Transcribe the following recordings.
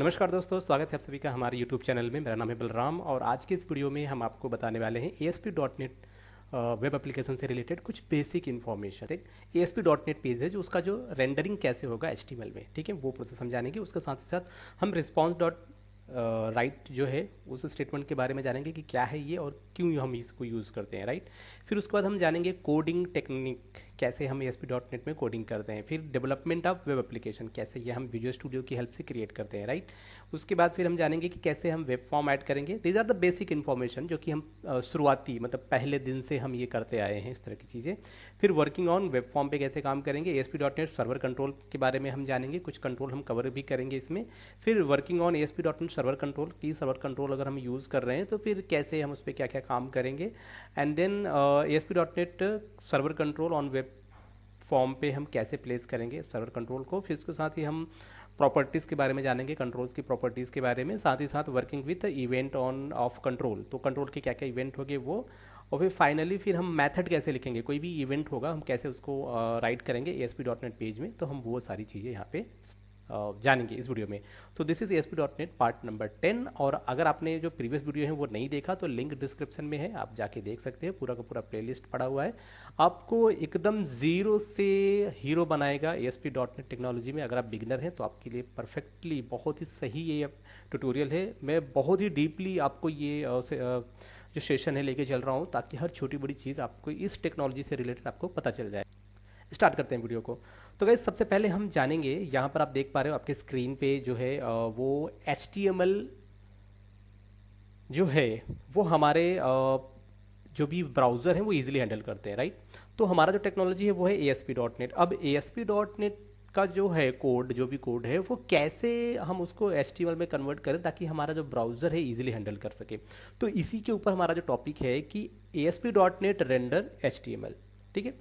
नमस्कार दोस्तों, स्वागत है आप सभी का हमारे YouTube चैनल में। मेरा नाम है बलराम और आज के इस वीडियो में हम आपको बताने वाले हैं ASP.NET वेब एप्लीकेशन से रिलेटेड कुछ बेसिक इन्फॉर्मेशन। एक ASP.NET पेज है जो उसका जो रेंडरिंग कैसे होगा HTML में, ठीक है, वो प्रोसेस हम जानेंगे। उसके साथ ही साथ हम रिस्पॉन्स डॉट राइट जो है उस स्टेटमेंट के बारे में जानेंगे कि क्या है ये और क्यों हम इसको यूज़ करते हैं, राइट। फिर उसके बाद हम जानेंगे कोडिंग टेक्निक, कैसे हम ASP.NET में कोडिंग करते हैं। फिर डेवलपमेंट ऑफ वेब एप्लीकेशन, कैसे ये हम विजुअल स्टूडियो की हेल्प से क्रिएट करते हैं, राइट। उसके बाद फिर हम जानेंगे कि कैसे हम वेब फॉर्म ऐड करेंगे। These are the basic information जो कि हम शुरुआती मतलब पहले दिन से हम ये करते आए हैं, इस तरह की चीज़ें। फिर वर्किंग ऑन वेब फॉर्म पे कैसे काम करेंगे। ASP.NET सर्वर कंट्रोल के बारे में हम जानेंगे, कुछ कंट्रोल हम कवर भी करेंगे इसमें। फिर working on ASP.NET server control की सर्वर कंट्रोल अगर हम यूज़ कर रहे हैं तो फिर कैसे हम उस पर क्या क्या काम करेंगे। And then ASP.NET server control on web form पे हम कैसे प्लेस करेंगे सर्वर कंट्रोल को। फिर उसके साथ ही हम प्रॉपर्टीज़ के बारे में जानेंगे, कंट्रोल्स की प्रॉपर्टीज़ के बारे में, साथ ही साथ working with event on off control, तो कंट्रोल के क्या क्या इवेंट होंगे वो। और फिर फाइनली फिर हम मेथड कैसे लिखेंगे, कोई भी इवेंट होगा हम कैसे उसको राइट करेंगे ASP.NET पेज में, तो हम वो सारी चीज़ें यहाँ पे जानेंगे इस वीडियो में। तो this is ASP.NET part number 10। और अगर आपने जो प्रीवियस वीडियो है वो नहीं देखा तो लिंक डिस्क्रिप्शन में है, आप जाके देख सकते हैं। पूरा का पूरा प्लेलिस्ट पड़ा हुआ है, आपको एकदम जीरो से हीरो बनाएगा ASP.NET टेक्नोलॉजी में। अगर आप बिगिनर हैं तो आपके लिए परफेक्टली बहुत ही सही ये ट्यूटोरियल है। मैं बहुत ही डीपली आपको ये जो सेशन है लेके चल रहा हूँ, ताकि हर छोटी बड़ी चीज़ आपको इस टेक्नोलॉजी से रिलेटेड आपको पता चल जाए। स्टार्ट करते हैं वीडियो को। तो गाइस सबसे पहले हम जानेंगे, यहाँ पर आप देख पा रहे हो आपके स्क्रीन पे जो है वो HTML जो है वो हमारे जो भी ब्राउज़र हैं वो इजीली हैंडल करते हैं, राइट। तो हमारा जो टेक्नोलॉजी है वो है ASP.NET। अब ASP.NET का जो है कोड, जो भी कोड है वो कैसे हम उसको HTML में कन्वर्ट करें ताकि हमारा जो ब्राउज़र है इजीली हैंडल कर सके। तो इसी के ऊपर हमारा जो टॉपिक है कि ASP.NET रेंडर HTML, ठीक है।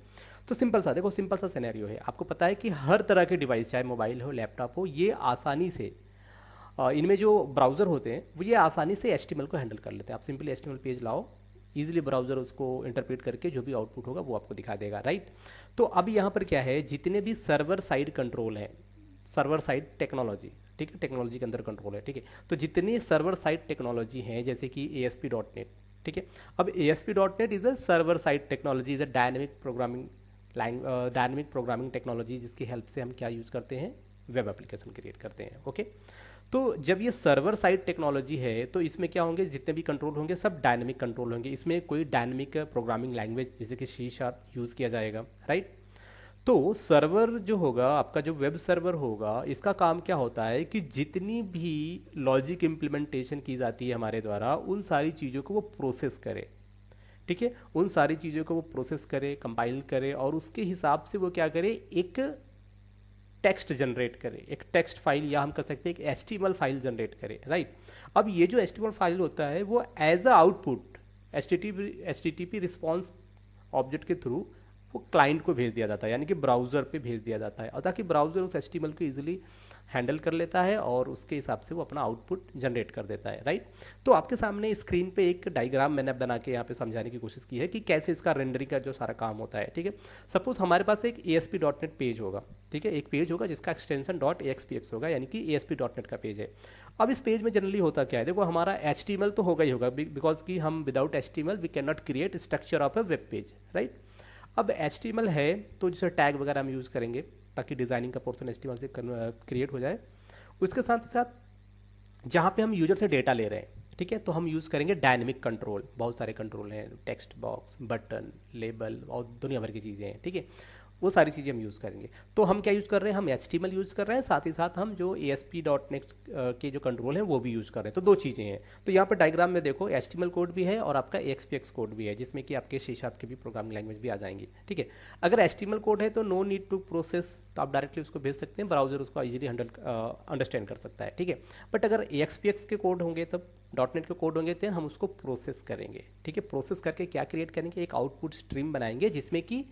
तो सिंपल सा देखो, सिंपल सा सिनेरियो है। आपको पता है कि हर तरह के डिवाइस, चाहे मोबाइल हो लैपटॉप हो, ये आसानी से इनमें जो ब्राउज़र होते हैं वो ये आसानी से HTML को हैंडल कर लेते हैं। आप सिंपली HTML पेज लाओ, इजीली ब्राउज़र उसको इंटरप्रेट करके जो भी आउटपुट होगा वो आपको दिखा देगा, राइट। तो अब यहाँ पर क्या है, जितने भी सर्वर साइड कंट्रोल हैं, सर्वर साइड टेक्नोलॉजी, ठीक है, टेक्नोलॉजी के अंदर कंट्रोल है, ठीक है। तो जितनी सर्वर साइड टेक्नोलॉजी हैं जैसे कि ASP.NET, ठीक है। अब ASP.NET is a server side technology, is a dynamic programming technology, जिसकी हेल्प से हम क्या यूज़ करते हैं, वेब एप्लीकेशन क्रिएट करते हैं, ओके। तो जब ये सर्वर साइड टेक्नोलॉजी है तो इसमें क्या होंगे, जितने भी कंट्रोल होंगे सब डायनेमिक कंट्रोल होंगे। इसमें कोई डायनेमिक प्रोग्रामिंग लैंग्वेज जैसे कि C# यूज़ किया जाएगा, राइट। तो सर्वर जो होगा आपका, जो वेब सर्वर होगा, इसका काम क्या होता है कि जितनी भी लॉजिक इम्प्लीमेंटेशन की जाती है हमारे द्वारा, उन सारी चीज़ों को वो प्रोसेस करे, ठीक है। उन सारी चीज़ों को वो प्रोसेस करे, कंपाइल करे और उसके हिसाब से वो क्या करे, एक टेक्स्ट जनरेट करे, एक टेक्स्ट फाइल, या हम कर सकते हैं एक HTML फाइल जनरेट करे, राइट। अब ये जो HTML फाइल होता है वो as a output HTTP response object के थ्रू वो क्लाइंट को भेज दिया जाता है, यानी कि ब्राउज़र पे भेज दिया जाता है, और ताकि ब्राउज़र उस HTML को इजीली हैंडल कर लेता है और उसके हिसाब से वो अपना आउटपुट जनरेट कर देता है, राइट। तो आपके सामने स्क्रीन पे एक डायग्राम मैंने बना के यहाँ पे समझाने की कोशिश की है कि कैसे इसका रेंडरिंग का जो सारा काम होता है, ठीक है। सपोज हमारे पास एक ASP.NET पेज होगा, ठीक है, एक पेज होगा जिसका एक्सटेंशन .axpx होगा, यानी कि ASP.NET का पेज है। अब इस पेज में जनरली होता क्या है, देखो हमारा HTML तो होगा ही होगा, बिकॉज कि हम without HTML we can not create structure of a web page, right. अब HTML है तो जैसे टैग वगैरह हम यूज़ करेंगे ताकि डिज़ाइनिंग का पोर्शन HTML से क्रिएट हो जाए। उसके साथ साथ जहाँ पे हम यूजर से डेटा ले रहे हैं, ठीक है, तो हम यूज़ करेंगे डायनेमिक कंट्रोल। बहुत सारे कंट्रोल हैं, टेक्स्ट बॉक्स, बटन, लेबल और दुनिया भर की चीज़ें हैं, ठीक है। वो सारी चीज़ें हम यूज़ करेंगे। तो हम क्या यूज़ कर रहे हैं, हम HTML यूज़ कर रहे हैं, साथ ही साथ हम जो ASP.NET के जो कंट्रोल हैं वो भी यूज़ कर रहे हैं। तो दो चीज़ें हैं। तो यहाँ पर डायग्राम में देखो HTML कोड भी है और आपका AXPX कोड भी है, जिसमें कि आपके C# के भी प्रोग्रामिंग लैंग्वेज भी आ जाएंगी, ठीक है। अगर HTML कोड है तो नो नीड टू प्रोसेस, तो आप डायरेक्टली उसको भेज सकते हैं, ब्राउजर उसको इजीली अंडरस्टैंड कर सकता है, ठीक है। बट अगर AXPX के कोड होंगे तब .NET के कोड होंगे तो हम उसको प्रोसेस करेंगे, ठीक है। प्रोसेस करके क्या क्रिएट करेंगे, एक आउटपुट स्ट्रीम बनाएंगे जिसमें कि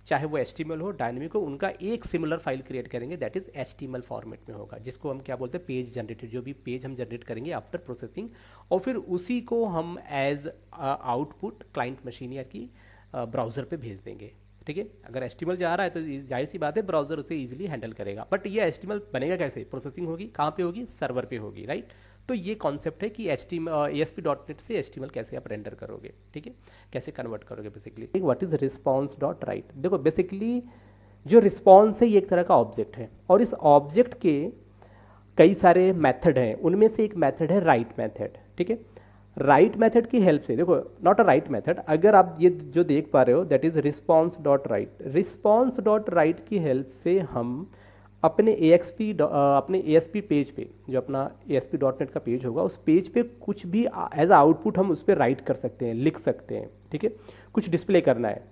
चाहे वो HTML हो, डायनेमिक हो, उनका एक सिमिलर फाइल क्रिएट करेंगे, दैट इज HTML फॉर्मेट में होगा, जिसको हम क्या बोलते हैं, पेज जनरेटेड, जो भी पेज हम जनरेट करेंगे आफ्टर प्रोसेसिंग, और फिर उसी को हम एज आउटपुट क्लाइंट मशीन या कि ब्राउज़र पे भेज देंगे। ठीक है। अगर HTML जा रहा है तो जाहिर सी बात है ब्राउजर उसे इजीली हैंडल करेगा, बट ये HTML बनेगा कैसे, प्रोसेसिंग होगी कहाँ पे होगी, सर्वर पे होगी, राइट। तो ये कॉन्सेप्ट है कि ASP.NET से HTML कैसे आप रेंडर करोगे, ठीक है, कैसे कन्वर्ट करोगे basically. What is response dot right, देखो बेसिकली जो रिस्पॉन्स है ये एक तरह का ऑब्जेक्ट है, और इस ऑब्जेक्ट के कई सारे मेथड हैं, उनमें से एक मेथड है राइट मेथड, ठीक है। राइट मेथड की हेल्प से, देखो नॉट अ राइट मेथड, अगर आप ये जो देख पा रहे हो that is response dot right. Response dot right की हेल्प से हम अपने ASP पेज पे, जो अपना ASP.NET का पेज होगा, उस पेज पे कुछ भी एज आउटपुट हम उस पर राइट कर सकते हैं, लिख सकते हैं, ठीक है। कुछ डिस्प्ले करना है,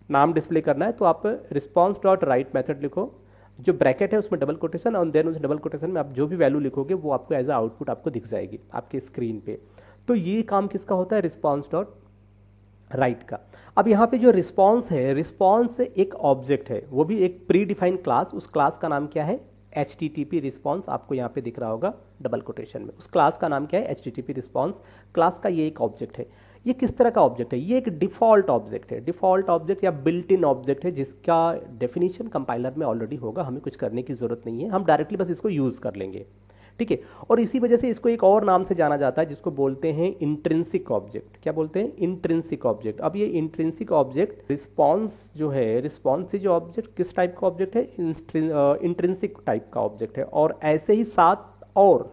नाम डिस्प्ले करना है, तो आप रिस्पॉन्स डॉट राइट मेथड लिखो, जो ब्रैकेट है उसमें डबल कोटेशन, और देन उस डबल कोटेशन में आप जो भी वैल्यू लिखोगे वो आपको एज आउटपुट आपको दिख जाएगी आपके स्क्रीन पे। तो ये काम किसका होता है, रिस्पॉन्स डॉट राइट का। अब यहाँ पे जो रिस्पॉन्स है, रिस्पॉन्स एक ऑब्जेक्ट है, वो भी एक प्री डिफाइंड क्लास, उस क्लास का नाम क्या है, HTTP रिस्पॉन्स, आपको यहाँ पे दिख रहा होगा डबल कोटेशन में। उस क्लास का नाम क्या है, HTTP रिस्पॉन्स। क्लास का ये एक ऑब्जेक्ट है। ये किस तरह का ऑब्जेक्ट है, ये एक डिफॉल्ट ऑब्जेक्ट है, डिफॉल्ट ऑब्जेक्ट या बिल्ट इन ऑब्जेक्ट है, जिसका डेफिनेशन कंपाइलर में ऑलरेडी होगा, हमें कुछ करने की जरूरत नहीं है, हम डायरेक्टली बस इसको यूज कर लेंगे, ठीक है। और इसी वजह से इसको एक और नाम से जाना जाता है, जिसको बोलते हैं इंट्रिंसिक ऑब्जेक्ट। क्या बोलते हैं, इंट्रिंसिक ऑब्जेक्ट। अब ये इंट्रिंसिक ऑब्जेक्ट रिस्पॉन्स जो है, रिस्पॉन्स से जो ऑब्जेक्ट किस टाइप का ऑब्जेक्ट है, इंट्रिंसिक टाइप का ऑब्जेक्ट है। और ऐसे ही 7 और,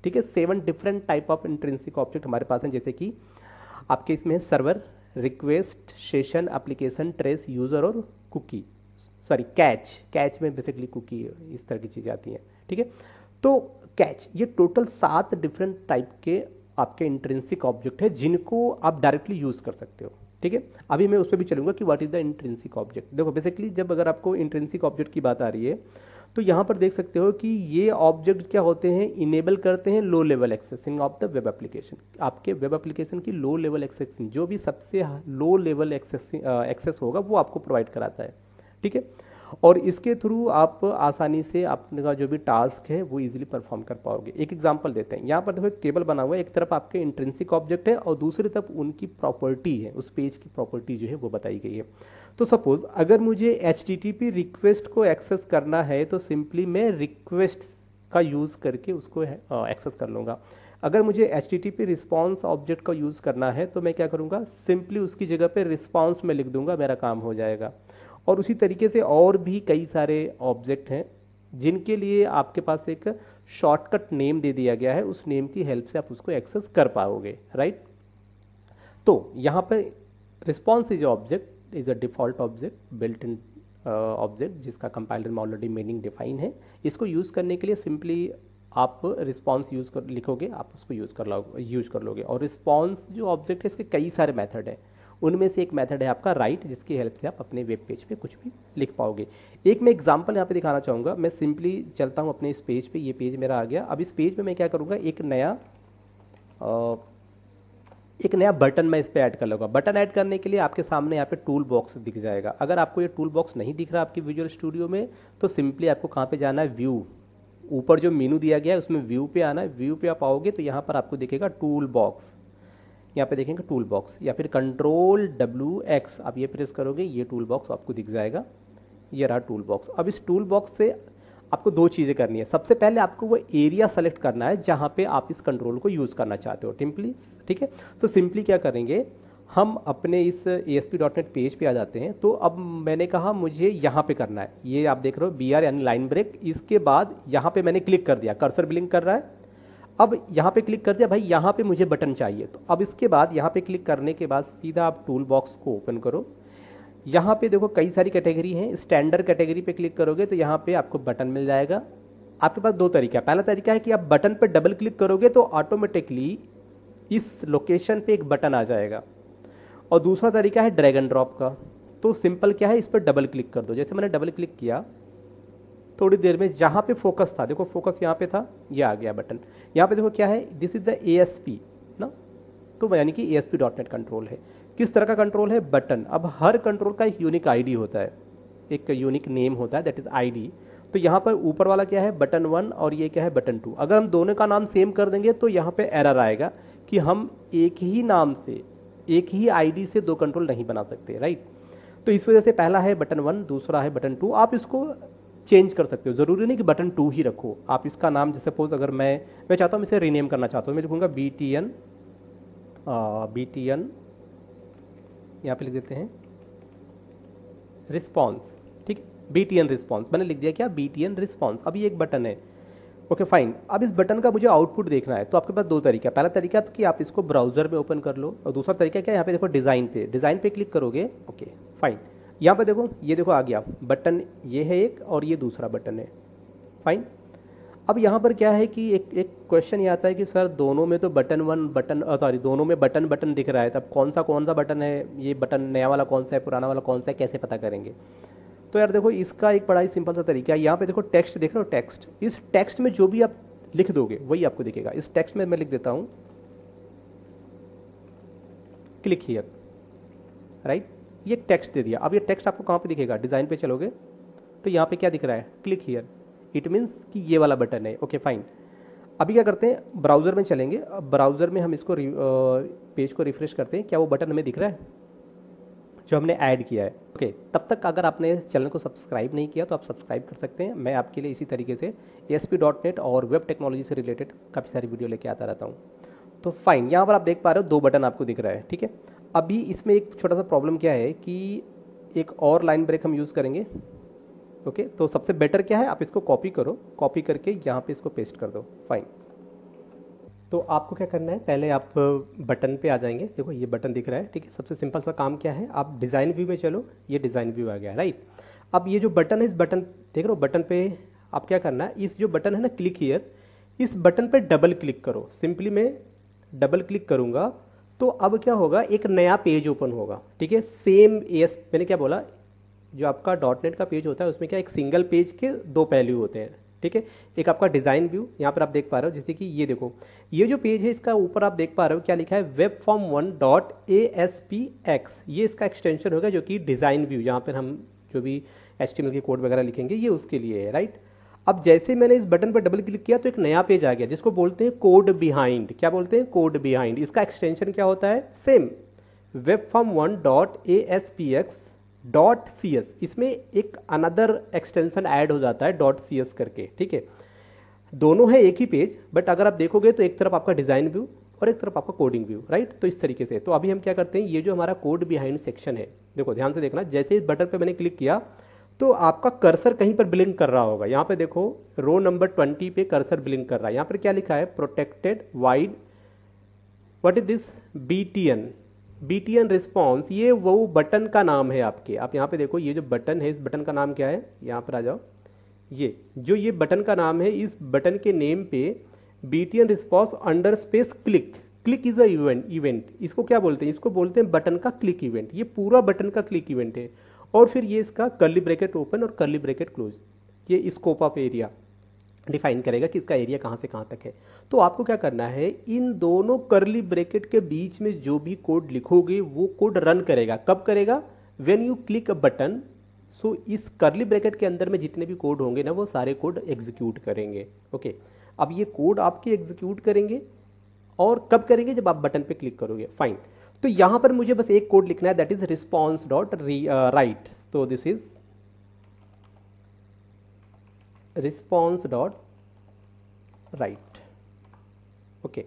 ठीक है, 7 different type of intrinsic object हमारे पास हैं, जैसे कि आपके इसमें है server, request, session, application, trace, user और कुकी, सॉरी कैच में बेसिकली कुकी, इस तरह की चीज़ें आती हैं, ठीक है। तो कैच, ये टोटल 7 डिफरेंट टाइप के आपके इंट्रिंसिक ऑब्जेक्ट है, जिनको आप डायरेक्टली यूज कर सकते हो, ठीक है। अभी मैं उस पर भी चलूंगा कि what is the intrinsic object. देखो बेसिकली जब अगर आपको इंट्रिंसिक ऑब्जेक्ट की बात आ रही है, तो यहाँ पर देख सकते हो कि ये ऑब्जेक्ट क्या होते हैं, इनेबल करते हैं low level accessing of the web application. आपके वेब एप्लीकेशन की लो लेवल एक्सेसिंग, जो भी सबसे लो लेवल एक्सेस होगा वो आपको प्रोवाइड कराता है, ठीक है। और इसके थ्रू आप आसानी से आपका जो भी टास्क है वो इजीली परफॉर्म कर पाओगे। एक एग्जांपल देते हैं, यहाँ पर देखो एक टेबल बना हुआ है, एक तरफ आपके इंट्रिंसिक ऑब्जेक्ट है और दूसरी तरफ उनकी प्रॉपर्टी है, उस पेज की प्रॉपर्टी जो है वो बताई गई है। तो सपोज अगर मुझे HTTP रिक्वेस्ट को एक्सेस करना है, तो सिंपली मैं रिक्वेस्ट का यूज़ करके उसको एक्सेस कर लूँगा। अगर मुझे HTTP रिस्पॉन्स ऑब्जेक्ट का यूज़ करना है, तो मैं क्या करूँगा, सिंपली उसकी जगह पे रिस्पॉन्स में लिख दूंगा, मेरा काम हो जाएगा। और उसी तरीके से और भी कई सारे ऑब्जेक्ट हैं जिनके लिए आपके पास एक शॉर्टकट नेम दे दिया गया है, उस नेम की हेल्प से आप उसको एक्सेस कर पाओगे, राइट। तो यहाँ पे response is object is a default object, built in object, जिसका कंपाइलर में ऑलरेडी मीनिंग डिफाइन है। इसको यूज़ करने के लिए सिंपली आप रिस्पॉन्स यूज़ कर लिखोगे, आप उसको यूज़ कर लोगे। और रिस्पॉन्स जो ऑब्जेक्ट है, इसके कई सारे मेथड हैं, उनमें से एक मेथड है आपका राइट, जिसकी हेल्प से आप अपने वेब पेज पे कुछ भी लिख पाओगे। एक मैं एग्जांपल यहाँ पे दिखाना चाहूँगा। मैं सिंपली चलता हूँ अपने इस पेज पे, ये पेज मेरा आ गया। अब इस पेज पे मैं क्या करूँगा, एक नया बटन मैं इस पे ऐड कर लूँगा। बटन ऐड करने के लिए आपके सामने यहाँ पे टूल बॉक्स दिख जाएगा। अगर आपको ये टूल बॉक्स नहीं दिख रहा आपकी विजुअल स्टूडियो में, तो सिंपली आपको कहाँ पे जाना है, व्यू, ऊपर जो मेनू दिया गया है उसमें व्यू पे आना है। व्यू पे आप आओगे तो यहाँ पर आपको दिखेगा टूल बॉक्स, यहाँ पे देखेंगे टूल बॉक्स, या फिर Ctrl+W+X आप ये प्रेस करोगे, ये टूल बॉक्स आपको दिख जाएगा। ये रहा टूल बॉक्स। अब इस टूल बॉक्स से आपको 2 चीज़ें करनी है। सबसे पहले आपको वो एरिया सेलेक्ट करना है जहाँ पे आप इस कंट्रोल को यूज़ करना चाहते हो, सिंपली, ठीक है। तो सिंपली क्या करेंगे, हम अपने इस ASP.NET पेज पे आ जाते हैं। तो अब मैंने कहा मुझे यहाँ पे करना है, ये आप देख रहे हो BR यानी लाइन ब्रेक। इसके बाद यहाँ पे मैंने क्लिक कर दिया, कर्सर ब्लिंक कर रहा है। अब यहाँ पे क्लिक कर दिया, भाई यहाँ पे मुझे बटन चाहिए। तो अब इसके बाद यहाँ पे क्लिक करने के बाद सीधा आप टूल बॉक्स को ओपन करो। यहाँ पे देखो कई सारी कैटेगरी हैं, स्टैंडर्ड कैटेगरी पे क्लिक करोगे तो यहाँ पे आपको बटन मिल जाएगा। आपके पास 2 तरीका है। पहला तरीका है कि आप बटन पे डबल क्लिक करोगे तो ऑटोमेटिकली इस लोकेशन पे एक बटन आ जाएगा, और दूसरा तरीका है ड्रैग एंड ड्रॉप का। तो सिंपल क्या है, इस पर डबल क्लिक कर दो। जैसे मैंने डबल क्लिक किया, थोड़ी देर में जहाँ पे फोकस था, देखो फोकस यहाँ पे था, ये आ गया बटन। यहाँ पे देखो क्या है, दिस इज द ASP ना, तो यानी कि ASP.NET कंट्रोल है। किस तरह का कंट्रोल है, बटन। अब हर कंट्रोल का एक यूनिक ID होता है, एक यूनिक नेम होता है, दैट इज ID। तो यहाँ पर ऊपर वाला क्या है, बटन 1, और ये क्या है, बटन 2। अगर हम दोनों का नाम सेम कर देंगे तो यहाँ पे एरर आएगा कि हम एक ही नाम से, एक ही ID से 2 कंट्रोल नहीं बना सकते, राइट। तो इस वजह से पहला है बटन 1, दूसरा है बटन 2। आप इसको चेंज कर सकते हो, ज़रूरी नहीं कि बटन 2 ही रखो। आप इसका नाम जैसे सपोज अगर मैं चाहता हूँ इसे रीनेम करना चाहता हूँ, मैं लिखूँगा BTN यहाँ पे लिख देते हैं रिस्पॉन्स, ठीक है, BTN रिस्पॉन्स मैंने लिख दिया क्या, BTN रिस्पॉन्स। अब ये एक बटन है, ओके फाइन। अब इस बटन का मुझे आउटपुट देखना है, तो आपके पास दो तरीका। पहला तरीका तो कि आप इसको ब्राउजर में ओपन कर लो, और दूसरा तरीका क्या है, यहाँ पे देखो डिज़ाइन पे क्लिक करोगे, ओके फाइन। यहाँ पे देखो, ये देखो आ गया बटन, ये है एक और ये दूसरा बटन है, फाइन। अब यहाँ पर क्या है कि एक क्वेश्चन ये आता है कि सर दोनों में तो बटन 1 बटन दोनों में बटन दिख रहा है, तब कौन सा बटन है, ये बटन नया वाला कौन सा है, पुराना वाला कौन सा है, कैसे पता करेंगे। तो यार देखो इसका एक बड़ा ही सिंपल सा तरीका है। यहाँ पे देखो टेक्स्ट देख रहे हो, टेक्स्ट, इस टेक्स्ट में जो भी आप लिख दोगे वही आपको दिखेगा। इस टेक्स्ट में मैं लिख देता हूँ क्लिक हियर, राइट, ये टेक्स्ट दे दिया। अब ये टेक्स्ट आपको कहाँ पे दिखेगा, डिज़ाइन पे चलोगे तो यहाँ पे क्या दिख रहा है, क्लिक हियर, इट मीन्स कि ये वाला बटन है, ओके फाइन। अभी क्या करते हैं, ब्राउज़र में चलेंगे। अब ब्राउज़र में हम इसको पेज को रिफ्रेश करते हैं, क्या वो बटन हमें दिख रहा है जो हमने ऐड किया है, ओके। तब तक अगर आपने चैनल को सब्सक्राइब नहीं किया तो आप सब्सक्राइब कर सकते हैं। मैं आपके लिए इसी तरीके से ASP.NET और वेब टेक्नोलॉजी से रिलेटेड काफ़ी सारी वीडियो लेके आता रहता हूँ। तो फाइन, यहाँ पर आप देख पा रहे हो दो बटन आपको दिख रहा है, ठीक है। अभी इसमें एक छोटा सा प्रॉब्लम क्या है कि एक और लाइन ब्रेक हम यूज़ करेंगे, ओके। तो सबसे बेटर क्या है, आप इसको कॉपी करो, कॉपी करके यहाँ पे इसको पेस्ट कर दो, फाइन। तो आपको क्या करना है, पहले आप बटन पे आ जाएंगे, देखो ये बटन दिख रहा है, ठीक है। सबसे सिंपल सा काम क्या है, आप डिज़ाइन व्यू में चलो, ये डिज़ाइन व्यू आ गया, राइट। अब ये जो बटन है, इस बटन देख रहे हो, बटन पे आप क्या करना है, इस जो बटन है ना क्लिक हियर, इस बटन पे डबल क्लिक करो। सिंपली मैं डबल क्लिक करूँगा तो अब क्या होगा, एक नया पेज ओपन होगा, ठीक है। सेम मैंने क्या बोला, जो आपका .NET का पेज होता है उसमें क्या एक सिंगल पेज के दो पहलू होते हैं, ठीक है। एक आपका डिज़ाइन व्यू, यहाँ पर आप देख पा रहे हो, जैसे कि ये देखो, ये जो पेज है इसका ऊपर आप देख पा रहे हो क्या लिखा है, webform1.aspx, ये इसका एक्सटेंशन होगा जो कि डिज़ाइन व्यू, यहाँ पर हम जो भी HTML की कोड वगैरह लिखेंगे ये उसके लिए है, राइट। अब जैसे मैंने इस बटन पर डबल क्लिक किया तो एक नया पेज आ गया जिसको बोलते हैं कोड बिहाइंड। क्या बोलते हैं, कोड बिहाइंड। इसका एक्सटेंशन क्या होता है, सेम webform1.aspx.cs, इसमें एक अनदर एक्सटेंशन ऐड हो जाता है .cs करके, ठीक है। दोनों है एक ही पेज, बट अगर आप देखोगे तो एक तरफ आपका डिज़ाइन व्यू और एक तरफ आपका कोडिंग व्यू, राइट। तो इस तरीके से, तो अभी हम क्या करते हैं, ये जो हमारा कोड बिहाइंड सेक्शन है, देखो ध्यान से देखना, जैसे इस बटन पे मैंने क्लिक किया तो आपका कर्सर कहीं पर ब्लिंक कर रहा होगा। यहाँ पे देखो रो नंबर 20 पे कर्सर ब्लिंक कर रहा है। यहाँ पर क्या लिखा है, protected wide, what is this, BTN response, ये वो बटन का नाम है आपके। आप यहाँ पे देखो, ये जो बटन है इस बटन का नाम क्या है, यहाँ पर आ जाओ, ये बटन का नाम है, इस बटन के नेम पे BTN response under space click is a event. इसको क्या बोलते हैं, इसको बोलते हैं बटन का क्लिक इवेंट। ये पूरा बटन का क्लिक इवेंट है। और फिर ये इसका कर्ली ब्रैकेट ओपन और कर्ली ब्रैकेट क्लोज, ये स्कोप ऑफ एरिया डिफाइन करेगा कि इसका एरिया कहाँ से कहाँ तक है। तो आपको क्या करना है, इन दोनों कर्ली ब्रैकेट के बीच में जो भी कोड लिखोगे वो कोड रन करेगा। कब करेगा, when you click a button. So इस कर्ली ब्रैकेट के अंदर में जितने भी कोड होंगे ना वो सारे कोड एग्जीक्यूट करेंगे, ओके। अब ये कोड आपके एग्जीक्यूट करेंगे और कब करेंगे, जब आप बटन पे क्लिक करोगे, फाइन। तो यहां पर मुझे बस एक कोड लिखना है, दैट इज response.write। तो दिस इज response.write, ओके।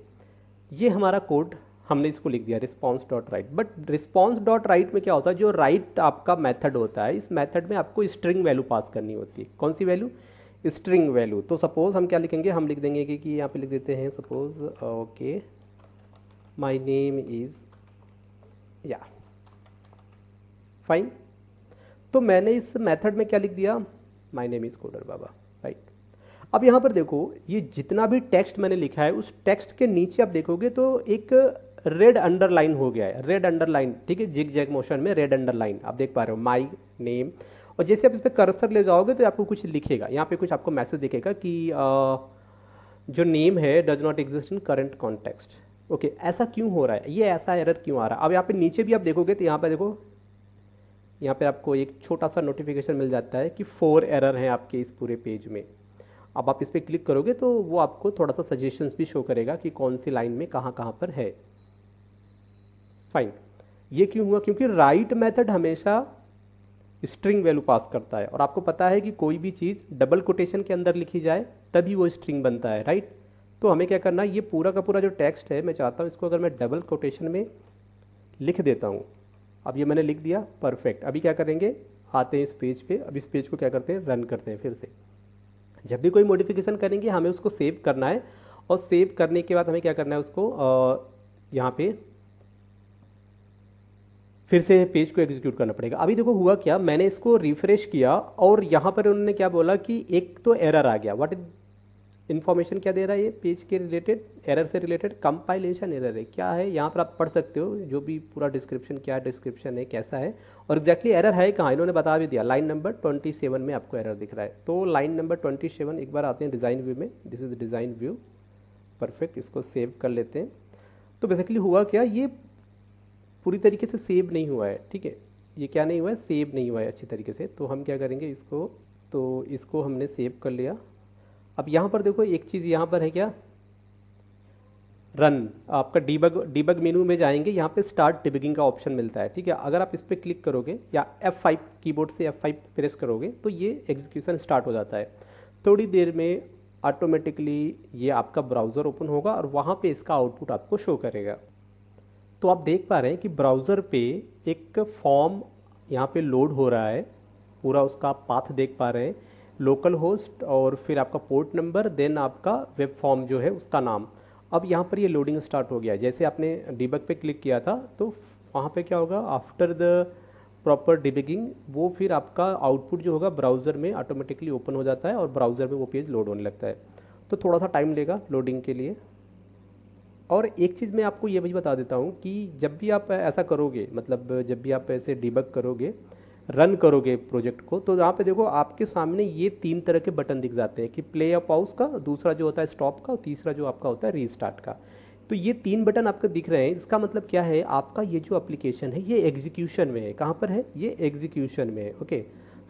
ये हमारा कोड, हमने इसको लिख दिया response.write। बट response.write में क्या होता है, जो राइट आपका मेथड होता है, इस मेथड में आपको स्ट्रिंग वैल्यू पास करनी होती है। कौन सी वैल्यू, स्ट्रिंग वैल्यू। तो सपोज हम क्या लिखेंगे, हम लिख देंगे कि यहाँ पे लिख देते हैं suppose, okay, my name is, या फाइन। तो मैंने इस मेथड में क्या लिख दिया, my name is coder Baba, right. अब यहाँ पर देखो, ये जितना भी टेक्स्ट मैंने लिखा है उस टेक्स्ट के नीचे आप देखोगे तो एक रेड अंडरलाइन हो गया है, रेड अंडरलाइन, ठीक है, जिग जैग मोशन में रेड अंडरलाइन आप देख पा रहे हो, माय नेम। और जैसे आप इस पर कर्सर ले जाओगे तो आपको कुछ लिखेगा, यहाँ पे कुछ आपको मैसेज दिखेगा कि जो नेम है does not exist in current context, okay. ऐसा क्यों हो रहा है, ये ऐसा एरर क्यों आ रहा है। अब यहाँ पे नीचे भी आप देखोगे तो यहाँ पे देखो, यहाँ पे आपको एक छोटा सा नोटिफिकेशन मिल जाता है कि 4 एरर हैं आपके इस पूरे पेज में। अब आप इस पर क्लिक करोगे तो वो आपको थोड़ा सा सजेशंस भी शो करेगा कि कौन सी लाइन में कहाँ कहाँ पर है, फाइन। ये क्यों हुआ, क्योंकि राइट मेथड हमेशा स्ट्रिंग वैल्यू पास करता है। और आपको पता है कि कोई भी चीज़ डबल कोटेशन के अंदर लिखी जाए तभी वो स्ट्रिंग बनता है, राइट। तो हमें क्या करना है, ये पूरा का पूरा जो टेक्स्ट है मैं चाहता हूँ इसको अगर मैं डबल कोटेशन में लिख देता हूँ। अब ये मैंने लिख दिया, परफेक्ट। अभी क्या करेंगे, आते हैं इस पेज पे। अब इस पेज को क्या करते हैं, रन करते हैं फिर से। जब भी कोई मॉडिफिकेशन करेंगे हमें उसको सेव करना है, और सेव करने के बाद हमें क्या करना है, उसको यहाँ पे फिर से पेज को एग्जीक्यूट करना पड़ेगा। अभी देखो हुआ क्या, मैंने इसको रिफ्रेश किया और यहाँ पर उन्होंने क्या बोला कि एक तो एरर आ गया। व्हाट इज इन्फॉर्मेशन क्या दे रहा है ये पेज के रिलेटेड, एरर से रिलेटेड, कंपाइलेशन एरर है। क्या है यहाँ पर आप पढ़ सकते हो, जो भी पूरा डिस्क्रिप्शन, क्या डिस्क्रिप्शन है, कैसा है और एग्जैक्टली एरर है कहाँ, इन्होंने बता भी दिया। लाइन नंबर 27 में आपको एरर दिख रहा है। तो लाइन नंबर 27, एक बार आते हैं डिज़ाइन व्यू में। This is design view, perfect. इसको सेव कर लेते हैं। तो बेसिकली हुआ क्या, ये पूरी तरीके से सेव नहीं हुआ है, ठीक है। ये क्या नहीं हुआ है, सेव नहीं हुआ है अच्छी तरीके से। तो हम क्या करेंगे इसको, तो इसको हमने सेव कर लिया। अब यहाँ पर देखो एक चीज़ यहाँ पर है क्या, रन, आपका डीबग मेनू में जाएंगे, यहाँ पे स्टार्ट डिबगिंग का ऑप्शन मिलता है, ठीक है। अगर आप इस पर क्लिक करोगे या F5 कीबोर्ड से F5 प्रेस करोगे तो ये एग्जीक्यूशन स्टार्ट हो जाता है। थोड़ी देर में ऑटोमेटिकली ये आपका ब्राउज़र ओपन होगा और वहाँ पे इसका आउटपुट आपको शो करेगा। तो आप देख पा रहे हैं कि ब्राउज़र पे एक फॉर्म यहाँ पे लोड हो रहा है, पूरा उसका पाथ देख पा रहे हैं, लोकल होस्ट और फिर आपका पोर्ट नंबर, देन आपका वेब फॉर्म जो है उसका नाम। अब यहाँ पर ये लोडिंग स्टार्ट हो गया। जैसे आपने डिबग पे क्लिक किया था तो वहाँ पे क्या होगा, आफ्टर द प्रॉपर डिबगिंग वो फिर आपका आउटपुट जो होगा ब्राउज़र में ऑटोमेटिकली ओपन हो जाता है और ब्राउज़र में वो पेज लोड होने लगता है। तो थोड़ा सा टाइम लेगा लोडिंग के लिए। और एक चीज़ मैं आपको ये भी बता देता हूँ कि जब भी आप ऐसा करोगे, मतलब जब भी आप ऐसे डिबग करोगे, रन करोगे प्रोजेक्ट को, तो यहाँ पे देखो आपके सामने ये 3 तरह के बटन दिख जाते हैं कि प्ले या पॉज का, दूसरा जो होता है स्टॉप का, और तीसरा जो आपका होता है रीस्टार्ट का। तो ये 3 बटन आपको दिख रहे हैं। इसका मतलब क्या है, आपका ये जो एप्लीकेशन है ये एग्जीक्यूशन में है। कहाँ पर है, ये एग्जीक्यूशन में है, ओके।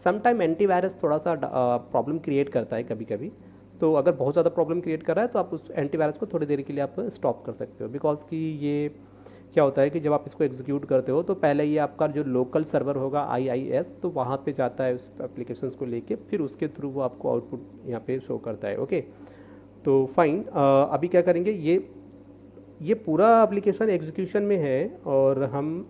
समटाइम एंटीवायरस थोड़ा सा प्रॉब्लम क्रिएट करता है कभी कभी। तो अगर बहुत ज़्यादा प्रॉब्लम क्रिएट कर रहा है तो आप उस एंटीवायरस को थोड़ी देर के लिए आप स्टॉप कर सकते हो। बिकॉज कि ये क्या होता है कि जब आप इसको एग्जीक्यूट करते हो तो पहले ये आपका जो लोकल सर्वर होगा IIS, तो वहाँ पे जाता है उस एप्लीकेशंस को लेके, फिर उसके थ्रू वो आपको आउटपुट यहाँ पे शो करता है, ओके। तो फाइन, अभी क्या करेंगे, ये पूरा एप्लीकेशन एग्जीक्यूशन में है और हम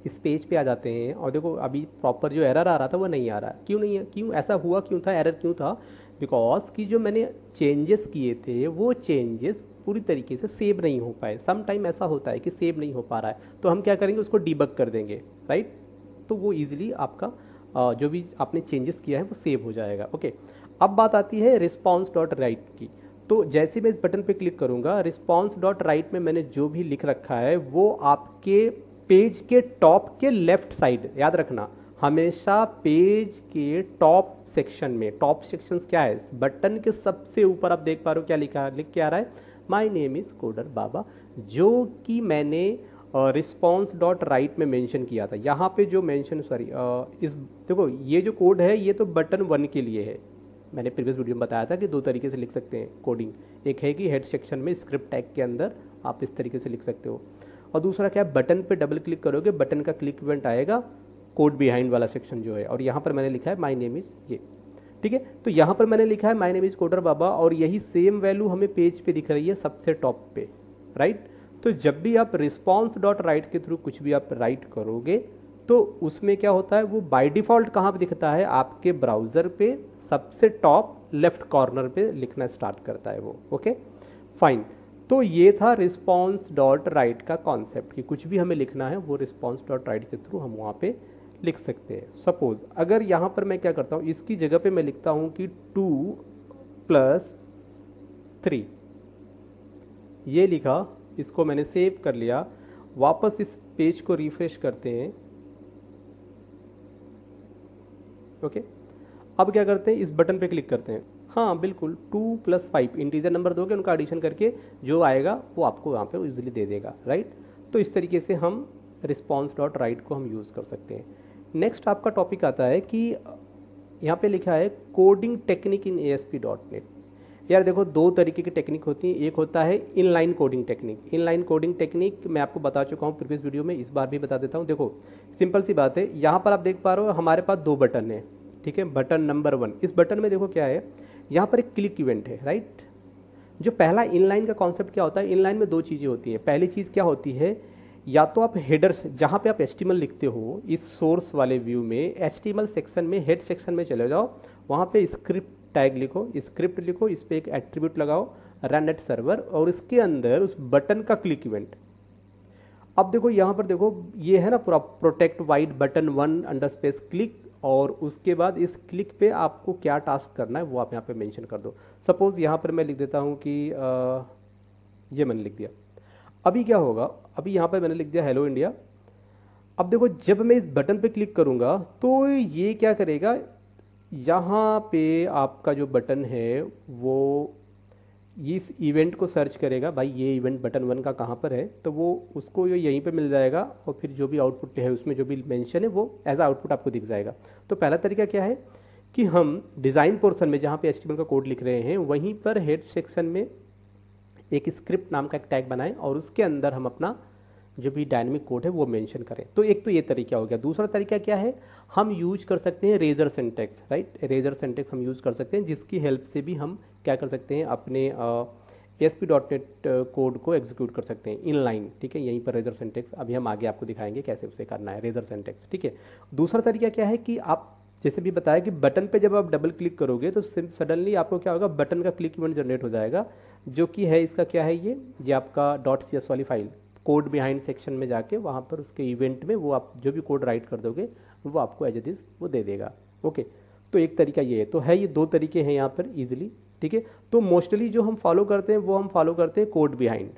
इस पेज पे आ जाते हैं। और देखो अभी प्रॉपर जो एरर आ रहा था वो नहीं आ रहा। क्यों नहीं है, क्यों ऐसा हुआ, क्यों था, एरर क्यों था? बिकॉज कि जो मैंने चेंजेस किए थे वो चेंजेस पूरी तरीके से सेव नहीं हो पाए। सम टाइम ऐसा होता है कि सेव नहीं हो पा रहा है, तो हम क्या करेंगे, उसको डिबग कर देंगे, राइट। तो वो ईजिली आपका जो भी आपने चेंजेस किया है वो सेव हो जाएगा, ओके। अब बात आती है response.write की। तो जैसे मैं इस बटन पे क्लिक करूंगा, response.write में मैंने जो भी लिख रखा है वो आपके पेज के टॉप के लेफ्ट साइड, याद रखना हमेशा पेज के टॉप सेक्शन में, टॉप सेक्शंस क्या है, बटन के सबसे ऊपर आप देख पा रहे हो क्या लिखा, लिख के आ रहा है, माई नेम इज़ कोडर बाबा, जो कि मैंने response.write में मेंशन किया था। यहाँ पे जो मेंशन, सॉरी, इस देखो ये जो कोड है ये तो बटन 1 के लिए है। मैंने प्रीवियस वीडियो में बताया था कि 2 तरीके से लिख सकते हैं कोडिंग। एक है कि हेड सेक्शन में स्क्रिप्ट टैग के अंदर आप इस तरीके से लिख सकते हो, और दूसरा क्या है, बटन पे डबल क्लिक करोगे, बटन का क्लिक इवेंट आएगा, कोड बिहाइंड वाला सेक्शन जो है, और यहाँ पर मैंने लिखा है माई नेम इज़ ये, ठीक है। तो यहाँ पर मैंने लिखा है माई नेम इज़ कोडर बाबा, और यही सेम वैल्यू हमें पेज पे दिख रही है सबसे टॉप पे, राइट। तो जब भी आप response.write के थ्रू कुछ भी आप राइट करोगे तो उसमें क्या होता है, वो बाय डिफ़ॉल्ट कहाँ पे दिखता है, आपके ब्राउज़र पे सबसे टॉप लेफ्ट कॉर्नर पे लिखना स्टार्ट करता है वो, ओके फाइन। तो ये था response.write का कॉन्सेप्ट कि कुछ भी हमें लिखना है वो response.write के थ्रू हम वहाँ पे लिख सकते हैं। सपोज अगर यहाँ पर मैं क्या करता हूँ, इसकी जगह पे मैं लिखता हूँ कि 2+3, ये लिखा, इसको मैंने सेव कर लिया। वापस इस पेज को रिफ्रेश करते हैं, ओके। अब क्या करते हैं, इस बटन पे क्लिक करते हैं, हाँ बिल्कुल 2+5 इंटीजर नंबर दोगे, उनका एडिशन करके जो आएगा वो आपको यहाँ पे इजीली दे देगा, राइट। तो इस तरीके से हम response.write को हम यूज़ कर सकते हैं। नेक्स्ट आपका टॉपिक आता है कि यहाँ पे लिखा है कोडिंग टेक्निक इन ASP.NET। यार देखो दो तरीके की टेक्निक होती है, एक होता है inline coding technique. Inline coding technique मैं आपको बता चुका हूँ प्रीवियस वीडियो में, इस बार भी बता देता हूँ। देखो सिंपल सी बात है, यहाँ पर आप देख पा रहे हो हमारे पास दो बटन है, ठीक है। बटन नंबर 1, इस बटन में देखो क्या है, यहाँ पर एक क्लिक इवेंट है, राइट। जो पहला इनलाइन का कॉन्सेप्ट क्या होता है, इनलाइन में दो चीज़ें होती हैं। पहली चीज़ क्या होती है, या तो आप हेडर्स, जहाँ पे आप HTML लिखते हो इस सोर्स वाले व्यू में, HTML सेक्शन में हेड सेक्शन में चले जाओ, वहाँ पे स्क्रिप्ट टैग लिखो, स्क्रिप्ट लिखो, इस पर एक एट्रीब्यूट लगाओ रन एट सर्वर, और इसके अंदर उस बटन का क्लिक इवेंट। अब देखो यहाँ पर देखो ये है ना पूरा protect wide button 1 under space click, और उसके बाद इस क्लिक पे आपको क्या टास्क करना है वो आप यहाँ पे मेंशन कर दो। सपोज यहाँ पर मैं लिख देता हूँ कि ये मैंने लिख दिया। अभी क्या होगा, अभी यहाँ पे मैंने लिख दिया हेलो इंडिया। अब देखो जब मैं इस बटन पे क्लिक करूँगा तो ये क्या करेगा, यहाँ पे आपका जो बटन है वो इस इवेंट को सर्च करेगा, भाई ये इवेंट बटन 1 का कहाँ पर है, तो वो उसको ये यहीं पे मिल जाएगा, और फिर जो भी आउटपुट है उसमें जो भी मेंशन है वो एज आउटपुट आपको दिख जाएगा। तो पहला तरीका क्या है कि हम डिज़ाइन पोर्शन में जहाँ पे HTML का कोड लिख रहे हैं वहीं पर हेड सेक्शन में एक स्क्रिप्ट नाम का एक टैग बनाएं, और उसके अंदर हम अपना जो भी डायनेमिक कोड है वो मेंशन करें। तो एक तो ये तरीका हो गया। दूसरा तरीका क्या है, हम यूज कर सकते हैं razor syntax, right. Razor syntax हम यूज कर सकते हैं, जिसकी हेल्प से भी हम क्या कर सकते हैं, अपने ASP.NET कोड को एग्जीक्यूट कर सकते हैं इनलाइन, ठीक है। यहीं पर रेजर सिंटैक्स अभी हम आगे आपको दिखाएंगे कैसे उसे करना है, रेजर सिंटैक्स, ठीक है। दूसरा तरीका क्या है कि आप जैसे भी बताया कि बटन पे जब आप डबल क्लिक करोगे तो सडनली आपको क्या होगा, बटन का क्लिक इवेंट जनरेट हो जाएगा, जो कि है इसका क्या है, ये आपका .cs वाली फाइल कोड बिहाइंड सेक्शन में जाके वहाँ पर उसके इवेंट में वो आप जो भी कोड राइट कर दोगे वो आपको एज इट इज वो दे देगा। ओके, तो एक तरीका ये है। तो है ये दो तरीके हैं यहाँ पर इजीली, ठीक है। तो मोस्टली जो हम फॉलो करते हैं वो हम फॉलो करते हैं कोड बिहाइंड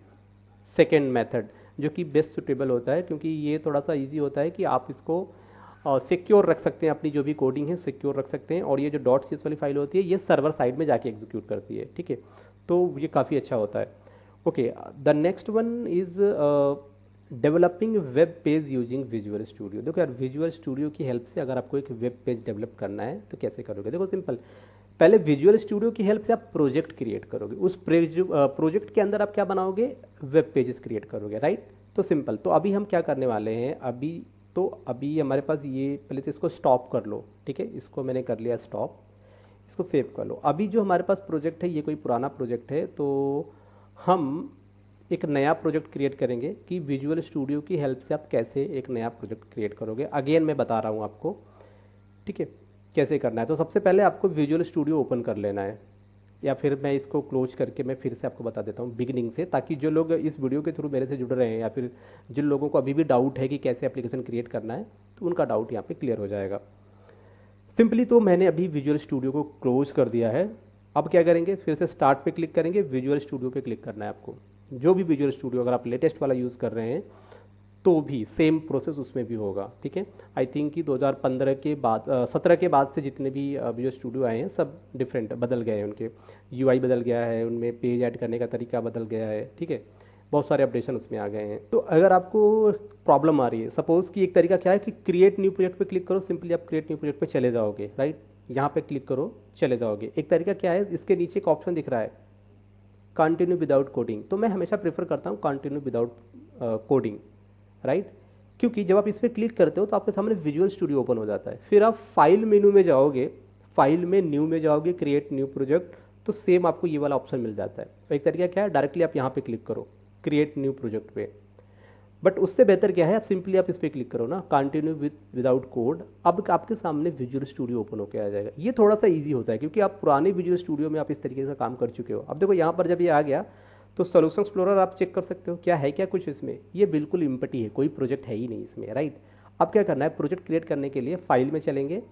सेकेंड मेथड, जो कि बेस्ट सुटेबल होता है, क्योंकि ये थोड़ा सा ईजी होता है कि आप इसको सिक्योर रख सकते हैं, अपनी जो भी कोडिंग है सिक्योर रख सकते हैं। और ये जो .cs वाली फाइल होती है ये सर्वर साइड में जाके एग्जीक्यूट करती है, ठीक है। तो ये काफ़ी अच्छा होता है। Okay, the next one is developing web page using visual studio. देखो यार, विजुअल स्टूडियो की हेल्प से अगर आपको एक वेब पेज डेवलप करना है तो कैसे करोगे, देखो सिंपल। पहले विजुअल स्टूडियो की हेल्प से आप प्रोजेक्ट क्रिएट करोगे, उस प्रोजेक्ट के अंदर आप क्या बनाओगे, वेब पेजेस क्रिएट करोगे, राइट। तो सिंपल, तो अभी हम क्या करने वाले हैं, अभी हमारे पास ये, पहले से इसको स्टॉप कर लो, ठीक है। इसको मैंने कर लिया स्टॉप, इसको सेव कर लो। अभी जो हमारे पास प्रोजेक्ट है ये कोई पुराना प्रोजेक्ट है, तो हम एक नया प्रोजेक्ट क्रिएट करेंगे कि विजुअल स्टूडियो की हेल्प से आप कैसे एक नया प्रोजेक्ट क्रिएट करोगे। अगेन मैं बता रहा हूँ आपको, ठीक है, कैसे करना है। तो सबसे पहले आपको विजुअल स्टूडियो ओपन कर लेना है, या फिर मैं इसको क्लोज करके मैं फिर से आपको बता देता हूँ बिगिनिंग से, ताकि जो लोग इस वीडियो के थ्रू मेरे से जुड़ रहे हैं या फिर जिन लोगों को अभी भी डाउट है कि कैसे एप्लीकेशन क्रिएट करना है, तो उनका डाउट यहाँ पे क्लियर हो जाएगा सिंपली। तो मैंने अभी विजुअल स्टूडियो को क्लोज कर दिया है। अब क्या करेंगे, फिर से स्टार्ट पे क्लिक करेंगे, विजुअल स्टूडियो पे क्लिक करना है आपको। जो भी विजुअल स्टूडियो अगर आप लेटेस्ट वाला यूज़ कर रहे हैं तो भी सेम प्रोसेस उसमें भी होगा, ठीक है। आई थिंक कि 2015 के बाद 17 के बाद से जितने भी विजुअल स्टूडियो आए हैं सब डिफरेंट बदल गए हैं, उनके UI बदल गया है, उनमें पेज ऐड करने का तरीका बदल गया है, ठीक है। बहुत सारे अपडेशन उसमें आ गए हैं। तो अगर आपको प्रॉब्लम आ रही है, सपोज कि एक तरीका क्या है कि क्रिएट न्यू प्रोजेक्ट पे क्लिक करो, सिंपली आप क्रिएट न्यू प्रोजेक्ट पे चले जाओगे, राइट। यहाँ पे क्लिक करो, चले जाओगे। एक तरीका क्या है, इसके नीचे एक ऑप्शन दिख रहा है कंटिन्यू विदाउट कोडिंग, तो मैं हमेशा प्रेफर करता हूँ कंटिन्यू विदाउट कोडिंग, राइट। क्योंकि जब आप इस पर क्लिक करते हो तो आपके सामने विजुअल स्टूडियो ओपन हो जाता है। फिर आप फाइल मेनू में जाओगे, फाइल में न्यू में जाओगे, क्रिएट न्यू प्रोजेक्ट, तो सेम आपको ये वाला ऑप्शन मिल जाता है। तो एक तरीका क्या है, डायरेक्टली आप यहाँ पे क्लिक करो क्रिएट न्यू प्रोजेक्ट पे, बट उससे बेहतर क्या है, आप सिंपली आप इस पर क्लिक करो ना कंटिन्यू विदाउट कोड, अब आपके सामने विजुअल स्टूडियो ओपन होकर आ जाएगा। ये थोड़ा सा ईजी होता है क्योंकि आप पुराने विजुअल स्टूडियो में आप इस तरीके से काम कर चुके हो। अब देखो यहाँ पर जब ये आ गया तो सोल्यूशन एक्सप्लोरर आप चेक कर सकते हो क्या है, क्या कुछ इसमें, ये बिल्कुल इम्पटी है, कोई प्रोजेक्ट है ही नहीं इसमें, राइट। अब क्या करना है, प्रोजेक्ट क्रिएट करने के लिए फाइल में चलेंगे,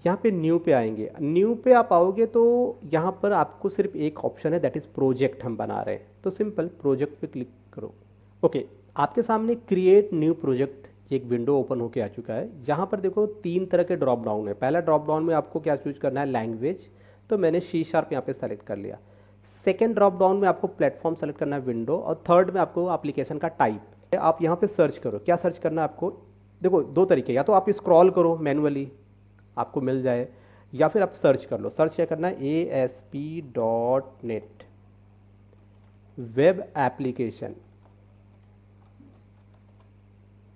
यहाँ पे न्यू पे आएंगे। न्यू पे आप आओगे तो यहाँ पर आपको सिर्फ एक ऑप्शन है, दैट इज प्रोजेक्ट हम बना रहे हैं, तो सिंपल प्रोजेक्ट पे क्लिक करो। ओके, आपके सामने क्रिएट न्यू प्रोजेक्ट एक विंडो ओपन होके आ चुका है, जहाँ पर देखो 3 तरह के ड्रॉप डाउन है। पहला ड्रॉप डाउन में आपको क्या चूज करना है, लैंग्वेज, तो मैंने C# यहाँ पे सेलेक्ट कर लिया। सेकेंड ड्रॉप डाउन में आपको प्लेटफॉर्म सेलेक्ट करना है, विंडो, और थर्ड में आपको एप्लीकेशन का टाइप। आप यहाँ पे सर्च करो, क्या सर्च करना है आपको, देखो 2 तरीके, या तो आप स्क्रॉल करो मैनुअली आपको मिल जाए, या फिर आप सर्च कर लो। सर्च क्या करना है, ASP.NET वेब एप्लीकेशन,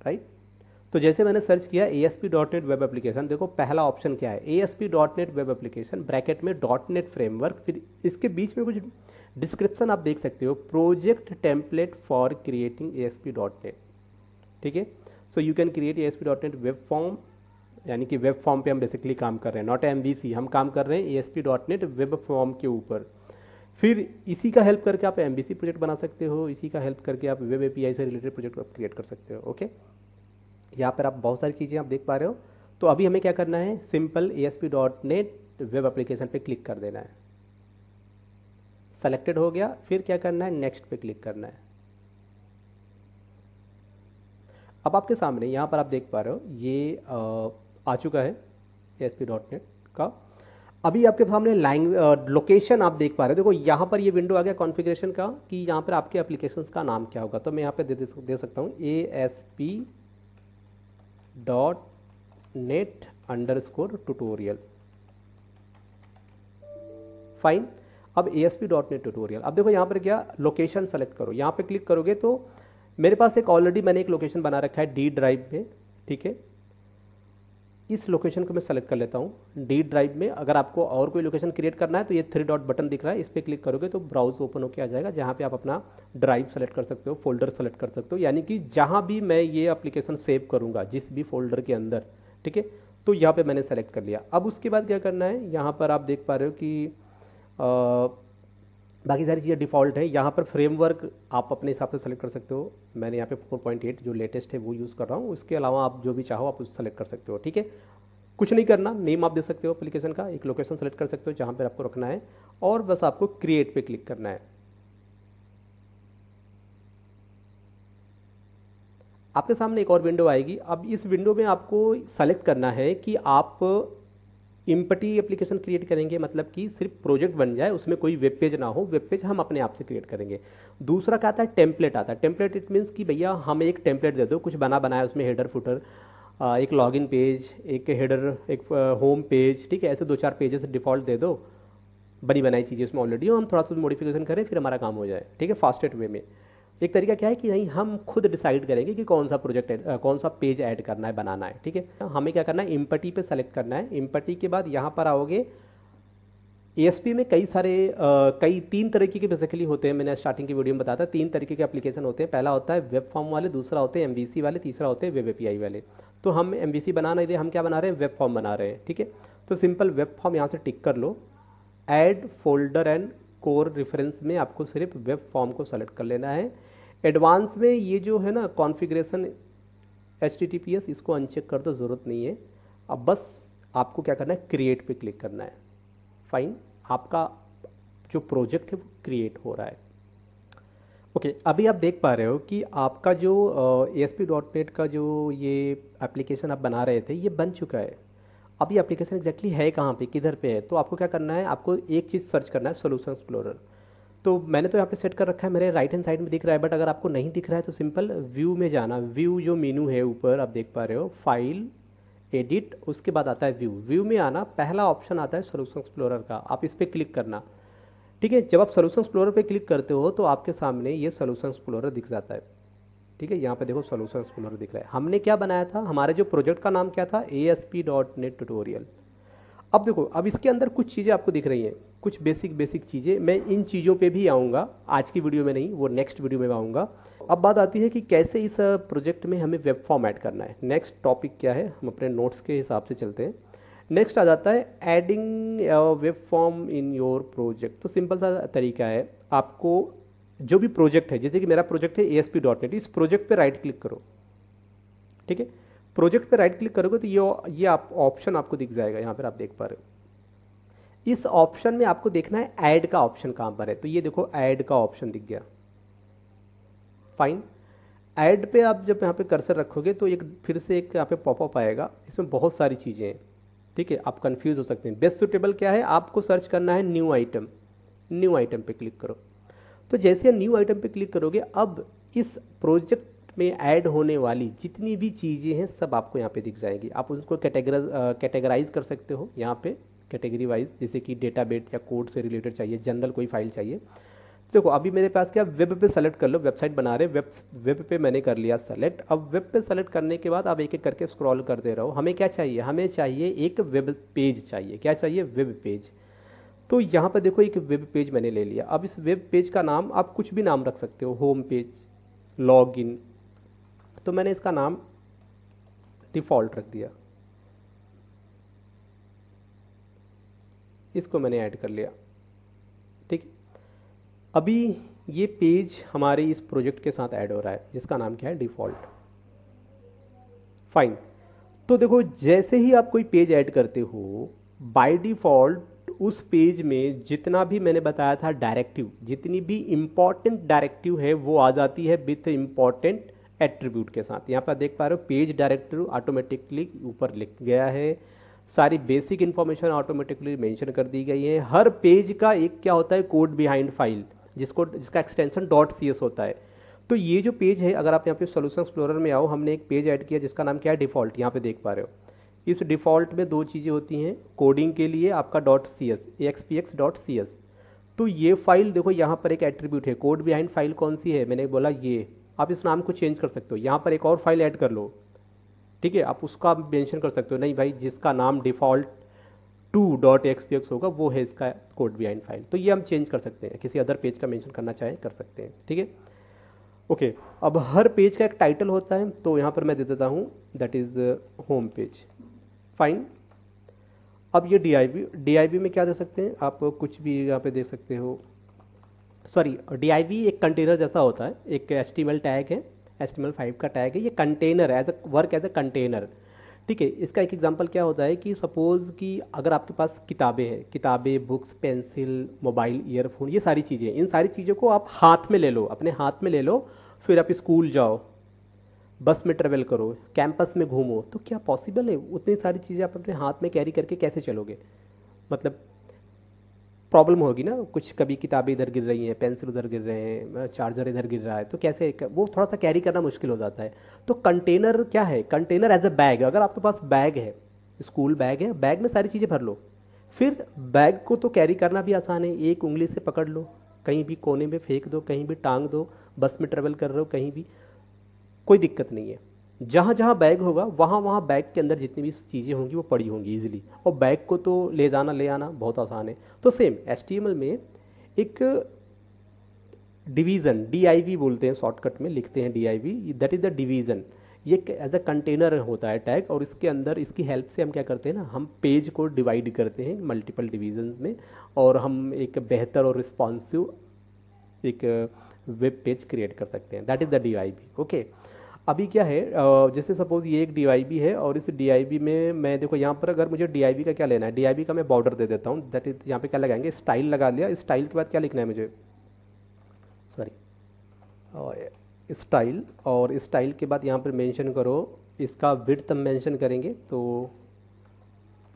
राइट। तो जैसे मैंने सर्च किया ASP.NET वेब एप्लीकेशन, देखो पहला ऑप्शन क्या है, ASP.NET वेब एप्लीकेशन ब्रैकेट में .NET फ्रेमवर्क, फिर इसके बीच में कुछ डिस्क्रिप्शन आप देख सकते हो, project template for creating ASP.NET, ठीक है। So you can create ASP.NET web form, यानी कि वेब फॉर्म पे हम बेसिकली काम कर रहे हैं, नॉट MVC, हम काम कर रहे हैं ASP.NEट वेब फॉर्म के ऊपर। फिर इसी का हेल्प करके आप MVC प्रोजेक्ट बना सकते हो, इसी का हेल्प करके आप वेब API से रिलेटेड प्रोजेक्ट क्रिएट कर सकते हो, ओके। यहाँ पर आप बहुत सारी चीज़ें आप देख पा रहे हो। तो अभी हमें क्या करना है, सिंपल ASP.NET वेब एप्लीकेशन पे क्लिक कर देना है, सेलेक्टेड हो गया। फिर क्या करना है, नेक्स्ट पे क्लिक करना है। अब आपके सामने यहाँ पर आप देख पा रहे हो ये आ चुका है ASP.NET का। अभी आपके सामने लोकेशन आप देख पा रहे हो, देखो यहाँ पर ये विंडो आ गया कॉन्फ़िगरेशन का, कि यहाँ पर आपके एप्लीकेशंस का नाम क्या होगा। तो मैं यहाँ पे दे सकता हूँ ASP.NET_tutorial, फाइन। अब ASP.NET ट्यूटोरियल, अब देखो यहाँ पर क्या, लोकेशन सेलेक्ट करो, यहाँ पे क्लिक करोगे तो मेरे पास एक ऑलरेडी मैंने एक लोकेशन बना रखा है D ड्राइव में, ठीक है। इस लोकेशन को मैं सेलेक्ट कर लेता हूँ D ड्राइव में। अगर आपको और कोई लोकेशन क्रिएट करना है तो ये 3 डॉट बटन दिख रहा है, इस पर क्लिक करोगे तो ब्राउज ओपन होकर आ जाएगा, जहाँ पे आप अपना ड्राइव सेलेक्ट कर सकते हो, फोल्डर सेलेक्ट कर सकते हो, यानी कि जहाँ भी मैं ये एप्लीकेशन सेव करूँगा जिस भी फोल्डर के अंदर, ठीक है। तो यहाँ पे मैंने सेलेक्ट कर लिया। अब उसके बाद क्या करना है, यहाँ पर आप देख पा रहे हो कि बाकी सारी चीज़ें डिफ़ॉल्ट है। यहाँ पर फ्रेमवर्क आप अपने हिसाब से सेलेक्ट कर सकते हो, मैंने यहाँ पे 4.8 जो लेटेस्ट है वो यूज़ कर रहा हूँ। उसके अलावा आप जो भी चाहो आप उस सेलेक्ट कर सकते हो, ठीक है। कुछ नहीं करना, नेम आप दे सकते हो एप्लीकेशन का, एक लोकेशन सेलेक्ट कर सकते हो जहाँ पर आपको रखना है, और बस आपको क्रिएट पे क्लिक करना है। आपके सामने एक और विंडो आएगी। अब इस विंडो में आपको सेलेक्ट करना है कि आप इम्पटी एप्लीकेशन क्रिएट करेंगे, मतलब कि सिर्फ प्रोजेक्ट बन जाए, उसमें कोई वेब पेज ना हो, वेब पेज हम अपने आप से क्रिएट करेंगे। दूसरा क्या आता है, टेम्पलेट आता है। टेम्पलेट इट मीन्स कि भैया हमें एक टेम्पलेट दे दो, कुछ बना बनाया, उसमें हेडर फुटर, एक लॉगिन पेज, एक हेडर, एक होम पेज, ठीक है, ऐसे 2-4 पेजेस डिफ़ॉल्ट दे दो, बनी बनाई चीज़ें उसमें ऑलरेडी, हम थोड़ा सा मॉडिफिकेशन करें, फिर हमारा काम हो जाए, ठीक है, फास्टेस्ट वे में। एक तरीका क्या है कि नहीं, हम खुद डिसाइड करेंगे कि कौन सा प्रोजेक्ट कौन सा पेज ऐड करना है, बनाना है, ठीक है। हमें क्या करना है, इम्पटी पे सेलेक्ट करना है। इम्पटी के बाद यहाँ पर आओगे, ASP में कई 3 तरीके के बेसिकली होते हैं, मैंने स्टार्टिंग की वीडियो में बताया था 3 तरीके के एप्लीकेशन होते हैं। पहला होता है वेब फॉर्म वाले, दूसरा होते हैं MVC वाले, तीसरा होते हैं वेब API वाले। तो हम MVC बना नहीं रहे, हम क्या बना रहे हैं, वेब फॉर्म बना रहे हैं, ठीक है। तो सिंपल वेब फॉर्म यहाँ से टिक कर लो, add folder and core reference में आपको सिर्फ वेब फॉर्म को सेलेक्ट कर लेना है। एडवांस में ये जो है ना कॉन्फ़िगरेशन HTTPS, इसको अनचेक कर दो, ज़रूरत नहीं है। अब बस आपको क्या करना है, क्रिएट पे क्लिक करना है, फाइन। आपका जो प्रोजेक्ट है वो क्रिएट हो रहा है, ओके। अभी आप देख पा रहे हो कि आपका जो ASP.NET का जो ये एप्लीकेशन आप बना रहे थे ये बन चुका है। अब ये एप्लीकेशन एग्जैक्टली है कहाँ पे, किधर पे है, तो आपको क्या करना है, आपको एक चीज़ सर्च करना है, सोल्यूशन एक्सप्लोरर। तो मैंने तो यहाँ पे सेट कर रखा है, मेरे राइट हैंड साइड में दिख रहा है, बट अगर आपको नहीं दिख रहा है तो सिंपल व्यू में जाना। व्यू जो मेनू है ऊपर आप देख पा रहे हो, फाइल, एडिट, उसके बाद आता है व्यू। व्यू में आना, पहला ऑप्शन आता है सोल्यूशन एक्सप्लोरर का, आप इस पर क्लिक करना, ठीक है। जब आप सोल्यूशन एक्सप्लोरर पे क्लिक करते हो तो आपके सामने ये सोल्यूशन एक्सप्लोरर दिख जाता है, ठीक है। यहाँ पे देखो सोल्यूशन एक्सप्लोरर दिख रहा है। हमने क्या बनाया था, हमारे जो प्रोजेक्ट का नाम क्या था, ASP.NET ट्यूटोरियल। अब देखो, अब इसके अंदर कुछ चीज़ें आपको दिख रही हैं, कुछ बेसिक चीज़ें। मैं इन चीज़ों पे भी आऊँगा, आज की वीडियो में नहीं, वो नेक्स्ट वीडियो में आऊँगा। अब बात आती है कि कैसे इस प्रोजेक्ट में हमें वेब फॉर्म ऐड करना है। नेक्स्ट टॉपिक क्या है, हम अपने नोट्स के हिसाब से चलते हैं। नेक्स्ट आ जाता है adding web form in your project. तो सिंपल सा तरीका है, आपको जो भी प्रोजेक्ट है, जैसे कि मेरा प्रोजेक्ट है ASP.NET, इस प्रोजेक्ट पे राइट क्लिक करो, ठीक है। प्रोजेक्ट पे राइट क्लिक करोगे तो ये आप ऑप्शन आपको दिख जाएगा, यहाँ पर आप देख पा रहे हो। इस ऑप्शन में आपको देखना है ऐड का ऑप्शन कहाँ पर है, तो ये देखो ऐड का ऑप्शन दिख गया, फाइन। ऐड पे आप जब यहाँ पे कर्सर रखोगे तो एक फिर से एक यहाँ पे पॉपअप आएगा, इसमें बहुत सारी चीज़ें हैं, ठीक है। आप कंफ्यूज हो सकते हैं। बेस्ट सुटेबल क्या है, आपको सर्च करना है न्यू आइटम। न्यू आइटम पे क्लिक करो। तो जैसे न्यू आइटम पे क्लिक करोगे, अब इस प्रोजेक्ट में ऐड होने वाली जितनी भी चीज़ें हैं सब आपको यहाँ पे दिख जाएंगी। आप उसको कैटेगराइज कर सकते हो यहाँ पे कैटेगरी वाइज, जैसे कि डेटाबेस या कोड से रिलेटेड चाहिए, जनरल कोई फाइल चाहिए। देखो अभी मेरे पास क्या, वेब पे सेलेक्ट कर लो, वेबसाइट बना रहे, वेब पे मैंने कर लिया सेलेक्ट। अब वेब पे सेलेक्ट करने के बाद आप एक एक करके स्क्रॉल करते रहो। हमें क्या चाहिए, हमें चाहिए एक वेब पेज चाहिए। क्या चाहिए, वेब पेज। तो यहाँ पर देखो एक वेब पेज मैंने ले लिया। अब इस वेब पेज का नाम आप कुछ भी नाम रख सकते हो, होम पेज, लॉगिन। तो मैंने इसका नाम डिफ़ॉल्ट रख दिया, इसको मैंने ऐड कर लिया। ठीक है, अभी ये पेज हमारे इस प्रोजेक्ट के साथ ऐड हो रहा है, जिसका नाम क्या है, डिफ़ॉल्ट। फाइन। तो देखो जैसे ही आप कोई पेज ऐड करते हो, बाय डिफ़ॉल्ट उस पेज में जितना भी मैंने बताया था डायरेक्टिव, जितनी भी इंपॉर्टेंट डायरेक्टिव है वो आ जाती है विथ इंपॉर्टेंट एट्रीब्यूट के साथ। यहाँ पर देख पा रहे हो पेज डायरेक्टिव ऑटोमेटिकली ऊपर लिख गया है, सारी बेसिक इंफॉर्मेशन ऑटोमेटिकली मेंशन कर दी गई है। हर पेज का एक क्या होता है, कोड बिहाइंड फाइल, जिसका एक्सटेंशन .cs होता है। तो ये जो पेज है, अगर आप यहाँ पे सॉल्यूशन एक्सप्लोरर में आओ, हमने एक पेज ऐड किया जिसका नाम क्या है, डिफ़ॉल्ट। यहाँ पे देख पा रहे हो इस डिफ़ॉल्ट में दो चीज़ें होती हैं, कोडिंग के लिए आपका .cs, axpx.cs। तो ये फाइल देखो, यहाँ पर एक एट्रीब्यूट है, कोड बिहाइंड फाइल कौन सी है, मैंने बोला ये। आप इस नाम को चेंज कर सकते हो, यहाँ पर एक और फाइल ऐड कर लो, ठीक है, आप उसका मेंशन कर सकते हो, नहीं भाई जिसका नाम डिफ़ॉल्ट .xpx होगा वो है इसका कोड बिहाइंड फाइल। तो ये हम चेंज कर सकते हैं, किसी अदर पेज का मेंशन करना चाहें कर सकते हैं। ठीक है, ओके। अब हर पेज का एक टाइटल होता है, तो यहाँ पर मैं दे देता हूँ that is home page. Fine. अब ये DIV में क्या दे सकते हैं आप, कुछ भी यहाँ पे देख सकते हो। सॉरी, DIV एक कंटेनर जैसा होता है, एक HTML टैग है, HTML5 का टैग है, ये कंटेनर एज अ कंटेनर। ठीक है, इसका एक एग्जांपल क्या होता है कि सपोज़ कि अगर आपके पास किताबें हैं, किताबें, बुक्स, पेंसिल, मोबाइल, ईयरफोन, ये सारी चीज़ें, इन सारी चीज़ों को आप हाथ में ले लो, अपने हाथ में ले लो, फिर आप स्कूल जाओ, बस में ट्रेवल करो, कैंपस में घूमो, तो क्या पॉसिबल है उतनी सारी चीज़ें आप अपने हाथ में कैरी करके कैसे चलोगे? मतलब प्रॉब्लम होगी ना, कुछ कभी किताबें इधर गिर रही हैं, पेंसिल उधर गिर रहे हैं, चार्जर इधर गिर रहा है, तो कैसे वो थोड़ा सा कैरी करना मुश्किल हो जाता है। तो कंटेनर क्या है, कंटेनर एज अ बैग। अगर आपके पास बैग है, स्कूल बैग है, बैग में सारी चीज़ें भर लो, फिर बैग को तो कैरी करना भी आसान है, एक उंगली से पकड़ लो, कहीं भी कोने में फेंक दो, कहीं भी टांग दो, बस में ट्रेवल कर रहे हो कहीं भी, कोई दिक्कत नहीं है। जहाँ जहाँ बैग होगा वहाँ वहाँ बैग के अंदर जितनी भी चीज़ें होंगी वो पड़ी होंगी इजीली, और बैग को तो ले जाना ले आना बहुत आसान है। तो सेम HTML में एक डिवीज़न, DIV बोलते हैं, शॉर्टकट में लिखते हैं DIV, that is the division. ये एज अ कंटेनर होता है टैग, और इसके अंदर इसकी हेल्प से हम क्या करते हैं ना, हम पेज को डिवाइड करते हैं मल्टीपल डिवीजन्स में, और हम एक बेहतर और रिस्पॉन्सिव एक वेब पेज क्रिएट कर सकते हैं। That is the DIV। Okay, अभी क्या है, जैसे सपोज ये एक DIV है, और इस DIV में मैं देखो यहाँ पर अगर मुझे DIV का क्या लेना है, DIV का मैं बॉर्डर दे देता हूँ, दैट इज यहाँ पे क्या लगाएंगे, स्टाइल लगा लिया। स्टाइल के बाद क्या लिखना है मुझे, सॉरी, स्टाइल, और स्टाइल के बाद यहाँ पर मेंशन करो इसका विड्थ हम मेंशन करेंगे, तो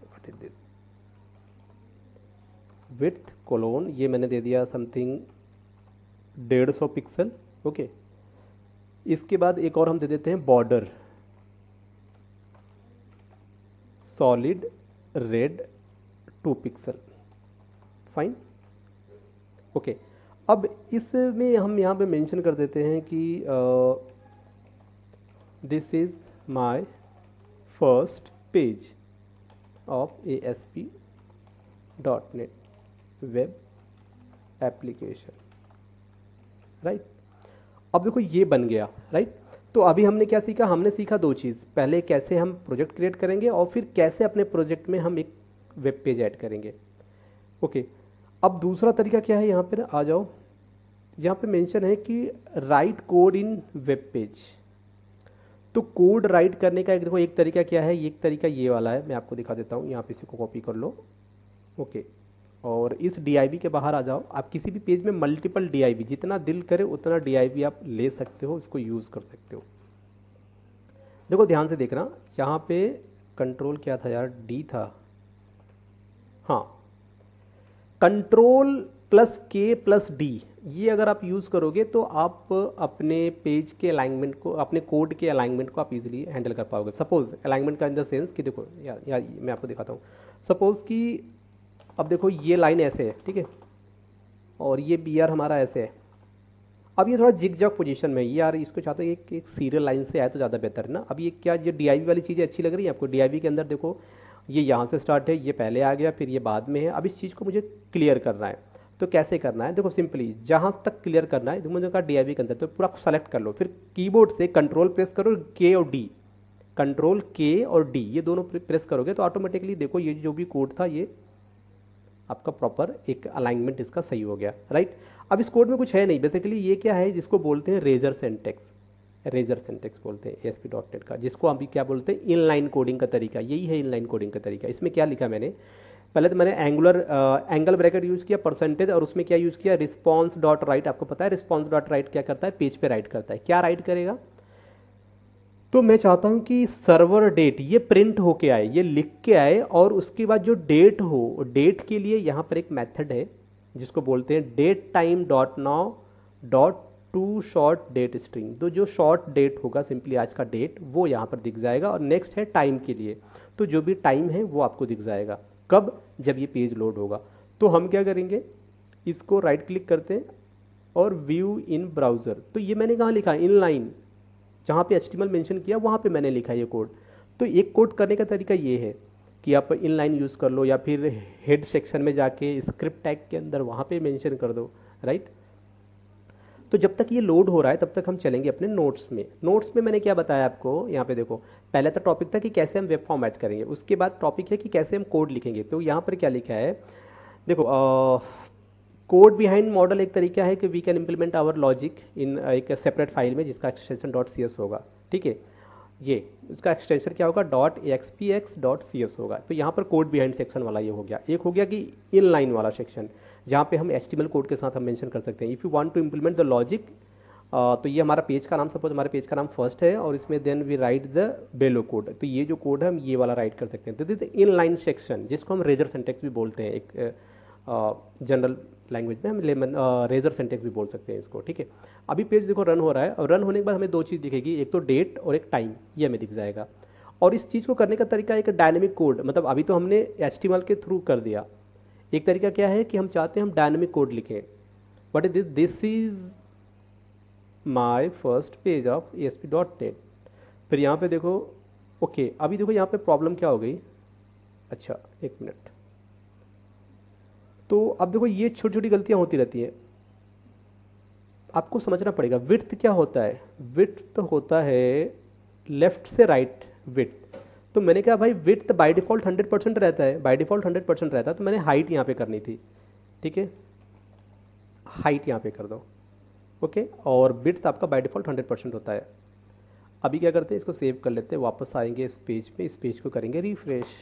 what is this, width colon, ये मैंने दे दिया समथिंग 150 पिक्सल। ओके, इसके बाद एक और हम दे देते हैं border, solid red 2 pixel. Fine. Okay, अब इसमें हम यहाँ पे मेंशन कर देते हैं कि this is my first page of ASP.NET web application, right. अब देखो ये बन गया, राइट। तो अभी हमने क्या सीखा, हमने सीखा दो चीज़, पहले कैसे हम प्रोजेक्ट क्रिएट करेंगे, और फिर कैसे अपने प्रोजेक्ट में हम एक वेब पेज ऐड करेंगे। ओके, अब दूसरा तरीका क्या है, यहाँ पर आ जाओ, यहाँ पे मेंशन है कि राइट कोड इन वेब पेज। तो कोड राइट करने का एक देखो एक तरीका क्या है, एक तरीका ये वाला है, मैं आपको दिखा देता हूँ, यहाँ पे इसी को कॉपी कर लो। ओके, और इस DIV के बाहर आ जाओ। आप किसी भी पेज में मल्टीपल DIV, जितना दिल करे उतना DIV आप ले सकते हो, इसको यूज़ कर सकते हो। देखो ध्यान से देखना, यहाँ पे कंट्रोल क्या था यार, D था, हाँ, कंट्रोल +K+D, ये अगर आप यूज़ करोगे तो आप अपने पेज के अलाइनमेंट को, अपने कोड के अलाइनमेंट को आप इजीली हैंडल कर पाओगे। सपोज अलाइनमेंट का इन द सेंस कि देखो या मैं आपको दिखाता हूँ, सपोज़ कि अब देखो ये लाइन ऐसे है, ठीक है, और ये बी आर हमारा ऐसे है। अब ये थोड़ा जिग जॉग पोजीशन में है यार, इसको चाहते हैं एक सीरियल लाइन से आए तो ज़्यादा बेहतर है ना। अब ये क्या, ये डीआईवी वाली चीज़ें अच्छी लग रही है आपको? डीआईवी के अंदर देखो ये यहाँ से स्टार्ट है, ये पहले आ गया, फिर ये बाद में है। अब इस चीज़ को मुझे क्लियर करना है, तो कैसे करना है? देखो सिंपली जहाँ तक क्लियर करना है, मुझे कहा डीआईवी के अंदर, तो पूरा सेलेक्ट कर लो, फिर कीबोर्ड से कंट्रोल प्रेस करो, के और डी, कंट्रोल के और डी ये दोनों प्रेस करोगे तो ऑटोमेटिकली देखो ये जो भी कोड था ये आपका प्रॉपर एक अलाइनमेंट इसका सही हो गया, राइट। अब इस कोड में कुछ है नहीं, बेसिकली ये क्या है, जिसको बोलते हैं रेजर सिंटैक्स, रेजर सिंटैक्स बोलते हैं ASP.NET का, जिसको हम भी क्या बोलते हैं, इनलाइन कोडिंग का तरीका। यही है इनलाइन कोडिंग का तरीका। इसमें क्या लिखा मैंने, पहले तो मैंने एंगल ब्रैकेट यूज़ किया, परसेंटेज, और उसमें क्या यूज़ किया, रिस्पॉन्स डॉट राइट। आपको पता है रिस्पॉन्स डॉट राइट क्या करता है, पेज पे राइट करता है। क्या राइट करेगा, तो मैं चाहता हूं कि सर्वर डेट ये प्रिंट होके आए, ये लिख के आए, और उसके बाद जो डेट हो, डेट के लिए यहाँ पर एक मेथड है जिसको बोलते हैं date time dot now dot to short date string. तो जो शॉर्ट डेट होगा, सिंपली आज का डेट, वो यहाँ पर दिख जाएगा। और नेक्स्ट है टाइम के लिए, तो जो भी टाइम है वो आपको दिख जाएगा। कब, जब ये पेज लोड होगा। तो हम क्या करेंगे, इसको राइट क्लिक करते हैं और व्यू इन ब्राउज़र। तो ये मैंने कहाँ लिखा, इन लाइन, जहाँ पे HTML मेंशन किया वहाँ पे मैंने लिखा ये कोड। तो एक कोड करने का तरीका ये है कि आप इनलाइन यूज़ कर लो, या फिर हेड सेक्शन में जाके स्क्रिप्ट टैग के अंदर वहाँ पे मेंशन कर दो, राइट। तो जब तक ये लोड हो रहा है तब तक हम चलेंगे अपने नोट्स में। नोट्स में मैंने क्या बताया आपको, यहाँ पे देखो, पहले तो टॉपिक था कि कैसे हम वेब फॉर्मेट करेंगे, उसके बाद टॉपिक है कि कैसे हम कोड लिखेंगे। तो यहाँ पर क्या लिखा है, देखो कोड बिहाइंड मॉडल एक तरीका है कि we can implement our logic in एक सेपरेट फाइल में जिसका एक्सटेंशन .cs होगा, ठीक है। ये उसका एक्सटेंशन क्या होगा, .axpx.cs होगा। तो यहाँ पर कोड बिहाइंड सेक्शन वाला ये हो गया। एक हो गया कि इन लाइन वाला सेक्शन, जहाँ पे हम HTML कोड के साथ हम मेंशन कर सकते हैं, if you want to implement the logic. तो ये हमारा पेज का नाम, सपोज हमारे पेज का नाम फर्स्ट है, और इसमें then we write the below code. तो ये जो कोड है हम ये वाला राइट कर सकते हैं। तो दिस इन लाइन सेक्शन, जिसको हम रेजर सिंटैक्स भी बोलते हैं, एक जनरल लैंग्वेज में हम रेजर सिंटैक्स भी बोल सकते हैं इसको, ठीक है। अभी पेज देखो रन हो रहा है, और रन होने के बाद हमें दो चीज़ दिखेगी, एक तो डेट और एक टाइम, ये हमें दिख जाएगा। और इस चीज़ को करने का तरीका एक डायनेमिक कोड, मतलब अभी तो हमने HTML के थ्रू कर दिया। एक तरीका क्या है कि हम चाहते हैं हम डायनेमिक कोड लिखें। But this is my first page of ASP.NET। फिर यहाँ पे देखो, ओके, अभी देखो यहाँ पे प्रॉब्लम क्या हो गई, अच्छा एक मिनट। तो अब देखो ये छोटी छोटी गलतियाँ होती रहती हैं, आपको समझना पड़ेगा। विड्थ क्या होता है, विड्थ तो होता है लेफ्ट से राइट विड्थ। तो मैंने कहा भाई विड्थ बाय डिफ़ॉल्ट 100% रहता है, बाय डिफ़ॉल्ट 100% रहता है, तो मैंने हाइट यहाँ पे करनी थी, ठीक है, हाइट यहाँ पे कर दो, ओके। और विड्थ आपका बाय डिफ़ॉल्ट 100% होता है। अभी क्या करते हैं, इसको सेव कर लेते हैं, वापस आएंगे इस पेज पे, इस पेज को करेंगे रिफ्रेश।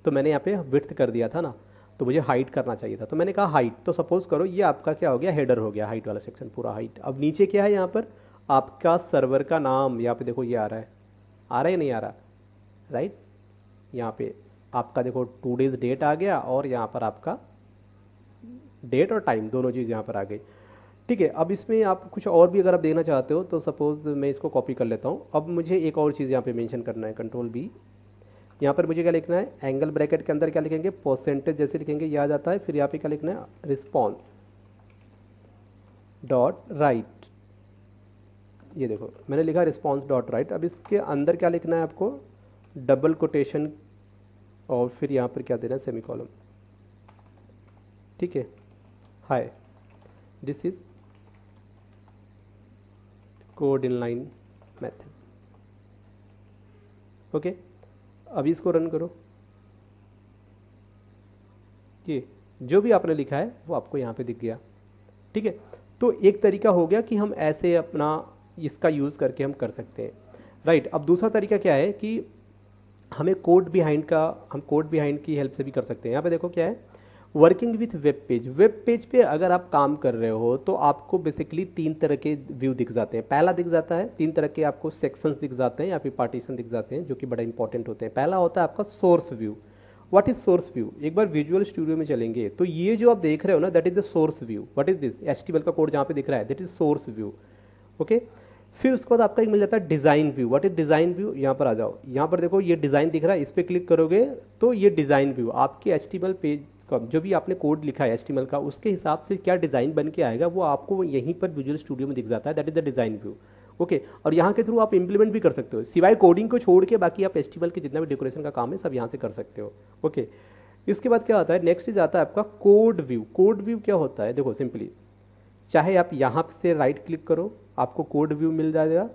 तो मैंने यहाँ पे विड्थ कर दिया था ना, तो मुझे हाइट करना चाहिए था, तो मैंने कहा हाइट। तो सपोज करो ये आपका क्या हो गया, हेडर हो गया, हाइट वाला सेक्शन पूरा हाइट। अब नीचे क्या है, यहाँ पर आपका सर्वर का नाम, यहाँ पे देखो ये आ रहा है, आ रहा है या नहीं आ रहा, राइट। यहाँ पे आपका देखो 2 days डेट आ गया, और यहाँ पर आपका डेट और टाइम दोनों चीज़ यहाँ पर आ गई, ठीक है। अब इसमें आप कुछ और भी अगर आप देखना चाहते हो तो सपोज मैं इसको कॉपी कर लेता हूँ। अब मुझे एक और चीज़ यहाँ पे मेंशन करना है, कंट्रोल B। यहाँ पर मुझे क्या लिखना है, एंगल ब्रैकेट के अंदर क्या लिखेंगे, परसेंटेज जैसे लिखेंगे ये आ जाता है। फिर यहाँ पे क्या लिखना है, रिस्पॉन्स डॉट राइट। ये देखो मैंने लिखा रिस्पॉन्स डॉट राइट। अब इसके अंदर क्या लिखना है आपको, डबल कोटेशन, और फिर यहाँ पर क्या देना है, सेमीकोलन, ठीक है। Hi, this is code inline method, okay. अभी इसको रन करो, ये जो भी आपने लिखा है वो आपको यहाँ पे दिख गया, ठीक है। तो एक तरीका हो गया कि हम ऐसे अपना इसका यूज़ करके हम कर सकते हैं, राइट। अब दूसरा तरीका क्या है कि हमें कोड बिहाइंड की हेल्प से भी कर सकते हैं। यहाँ पे देखो क्या है, working with web page. Web page पे अगर आप काम कर रहे हो तो आपको बेसिकली 3 तरह के व्यू दिख जाते हैं। पहला दिख जाता है 3 तरह के आपको सेक्शंस दिख जाते हैं या फिर पार्टीशन दिख जाते हैं, जो कि बड़ा इंपॉर्टेंट होते हैं। पहला होता है आपका source view. What is source view, एक बार विजुअल स्टूडियो में चलेंगे तो ये जो आप देख रहे हो ना, that is the source view. What is this, HTML का कोड जहाँ पे दिख रहा है, that is source view, okay. फिर उसके बाद आपका एक मिल जाता है design view. What is design view, यहाँ पर आ जाओ, यहाँ पर देखो ये डिज़ाइन दिख रहा है, इस पर क्लिक करोगे तो ये डिज़ाइन व्यू आपके HTML पेज जो भी आपने कोड लिखा है HTML का, उसके हिसाब से क्या डिज़ाइन बन के आएगा वो आपको यहीं पर विजुअल स्टूडियो में दिख जाता है, that is the design view. Okay, और यहाँ के थ्रू आप इंप्लीमेंट भी कर सकते हो, सिवाय कोडिंग को छोड़ के बाकी आप HTML के जितना भी डेकोरेशन का काम है सब यहाँ से कर सकते हो। ओके, इसके बाद क्या आता है, नेक्स्ट इज आता है आपका कोड व्यू। कोड व्यू क्या होता है, देखो सिंपली चाहे आप यहाँ से राइट क्लिक करो आपको कोड व्यू मिल जाएगा,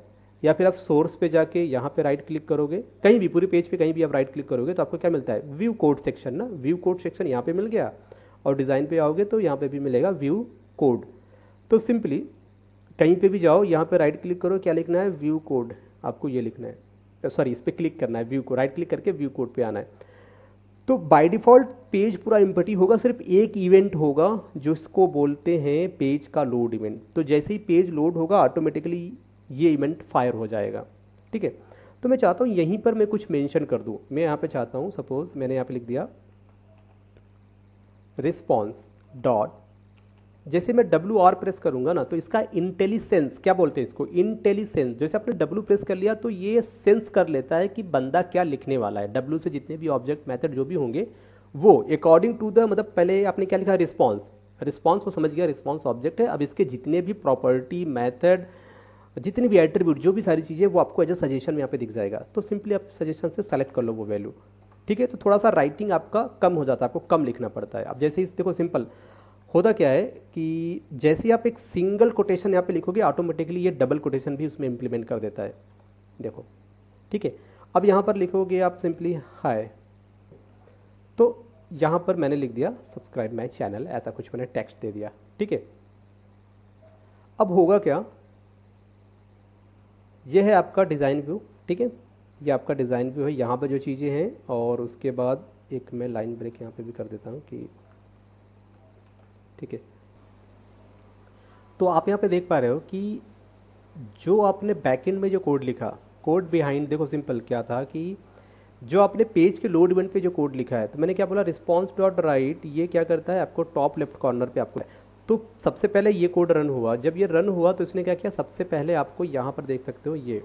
या फिर आप सोर्स पे जाके यहाँ पे राइट क्लिक करोगे, कहीं भी पूरे पेज पे कहीं भी आप राइट क्लिक करोगे तो आपको क्या मिलता है, व्यू कोड सेक्शन ना, व्यू कोड सेक्शन यहाँ पे मिल गया, और डिज़ाइन पे आओगे तो यहाँ पे भी मिलेगा व्यू कोड। तो सिंपली कहीं पे भी जाओ, यहाँ पे राइट क्लिक करो, क्या लिखना है, व्यू कोड, आपको ये लिखना है, सॉरी इस पर क्लिक करना है, व्यू को राइट क्लिक करके व्यू कोड पे आना है। तो बाय डिफ़ॉल्ट पेज पूरा एम्प्टी होगा, सिर्फ एक इवेंट होगा जिसको बोलते हैं पेज का लोड इवेंट। तो जैसे ही पेज लोड होगा ऑटोमेटिकली ये इवेंट फायर हो जाएगा, ठीक है। तो मैं चाहता हूँ यहीं पर मैं कुछ मेंशन कर दूँ, मैं यहाँ पे चाहता हूँ, सपोज मैंने यहाँ पे लिख दिया रिस्पॉन्स डॉट, जैसे मैं WR प्रेस करूँगा ना तो इसका इंटेलिसेंस, क्या बोलते हैं इसको, इंटेलिसेंस, जैसे आपने W प्रेस कर लिया तो ये सेंस कर लेता है कि बंदा क्या लिखने वाला है। W से जितने भी ऑब्जेक्ट मेथड जो भी होंगे वो अकॉर्डिंग टू द, मतलब पहले आपने क्या लिखा, रिस्पॉन्स, रिस्पॉन्स को समझ गया, रिस्पॉन्स ऑब्जेक्ट है, अब इसके जितने भी प्रॉपर्टी मेथड जितनी भी एट्रीब्यूट जो भी सारी चीज़ें वो आपको एज ए सजेशन में यहाँ पे दिख जाएगा। तो सिंपली आप सजेशन से सेलेक्ट कर लो वो वैल्यू, ठीक है। तो थोड़ा सा राइटिंग आपका कम हो जाता है, आपको कम लिखना पड़ता है। अब जैसे इस देखो सिंपल होता क्या है कि जैसे आप एक सिंगल कोटेशन यहाँ पे लिखोगे ऑटोमेटिकली ये डबल कोटेशन भी उसमें इंप्लीमेंट कर देता है, देखो, ठीक है। अब यहाँ पर लिखोगे आप सिंपली हाय, तो यहाँ पर मैंने लिख दिया सब्सक्राइब माई चैनल, ऐसा कुछ मैंने टेक्स्ट दे दिया, ठीक है। अब होगा क्या, ये है आपका डिज़ाइन व्यू, ठीक है, ये आपका डिज़ाइन व्यू है, यहाँ पर जो चीज़ें हैं, और उसके बाद एक मैं लाइन ब्रेक यहाँ पे भी कर देता हूँ कि, ठीक है। तो आप यहाँ पे देख पा रहे हो कि जो आपने बैकएंड में जो कोड लिखा, कोड बिहाइंड, देखो सिंपल क्या था कि जो आपने पेज के लोड इवेंट पे जो कोड लिखा है, तो मैंने क्या बोला, रिस्पॉन्स डॉट राइट, ये क्या करता है आपको टॉप लेफ्ट कॉर्नर पे आपको, तो सबसे पहले ये कोड रन हुआ, जब ये रन हुआ तो इसने क्या किया, सबसे पहले आपको यहाँ पर देख सकते हो ये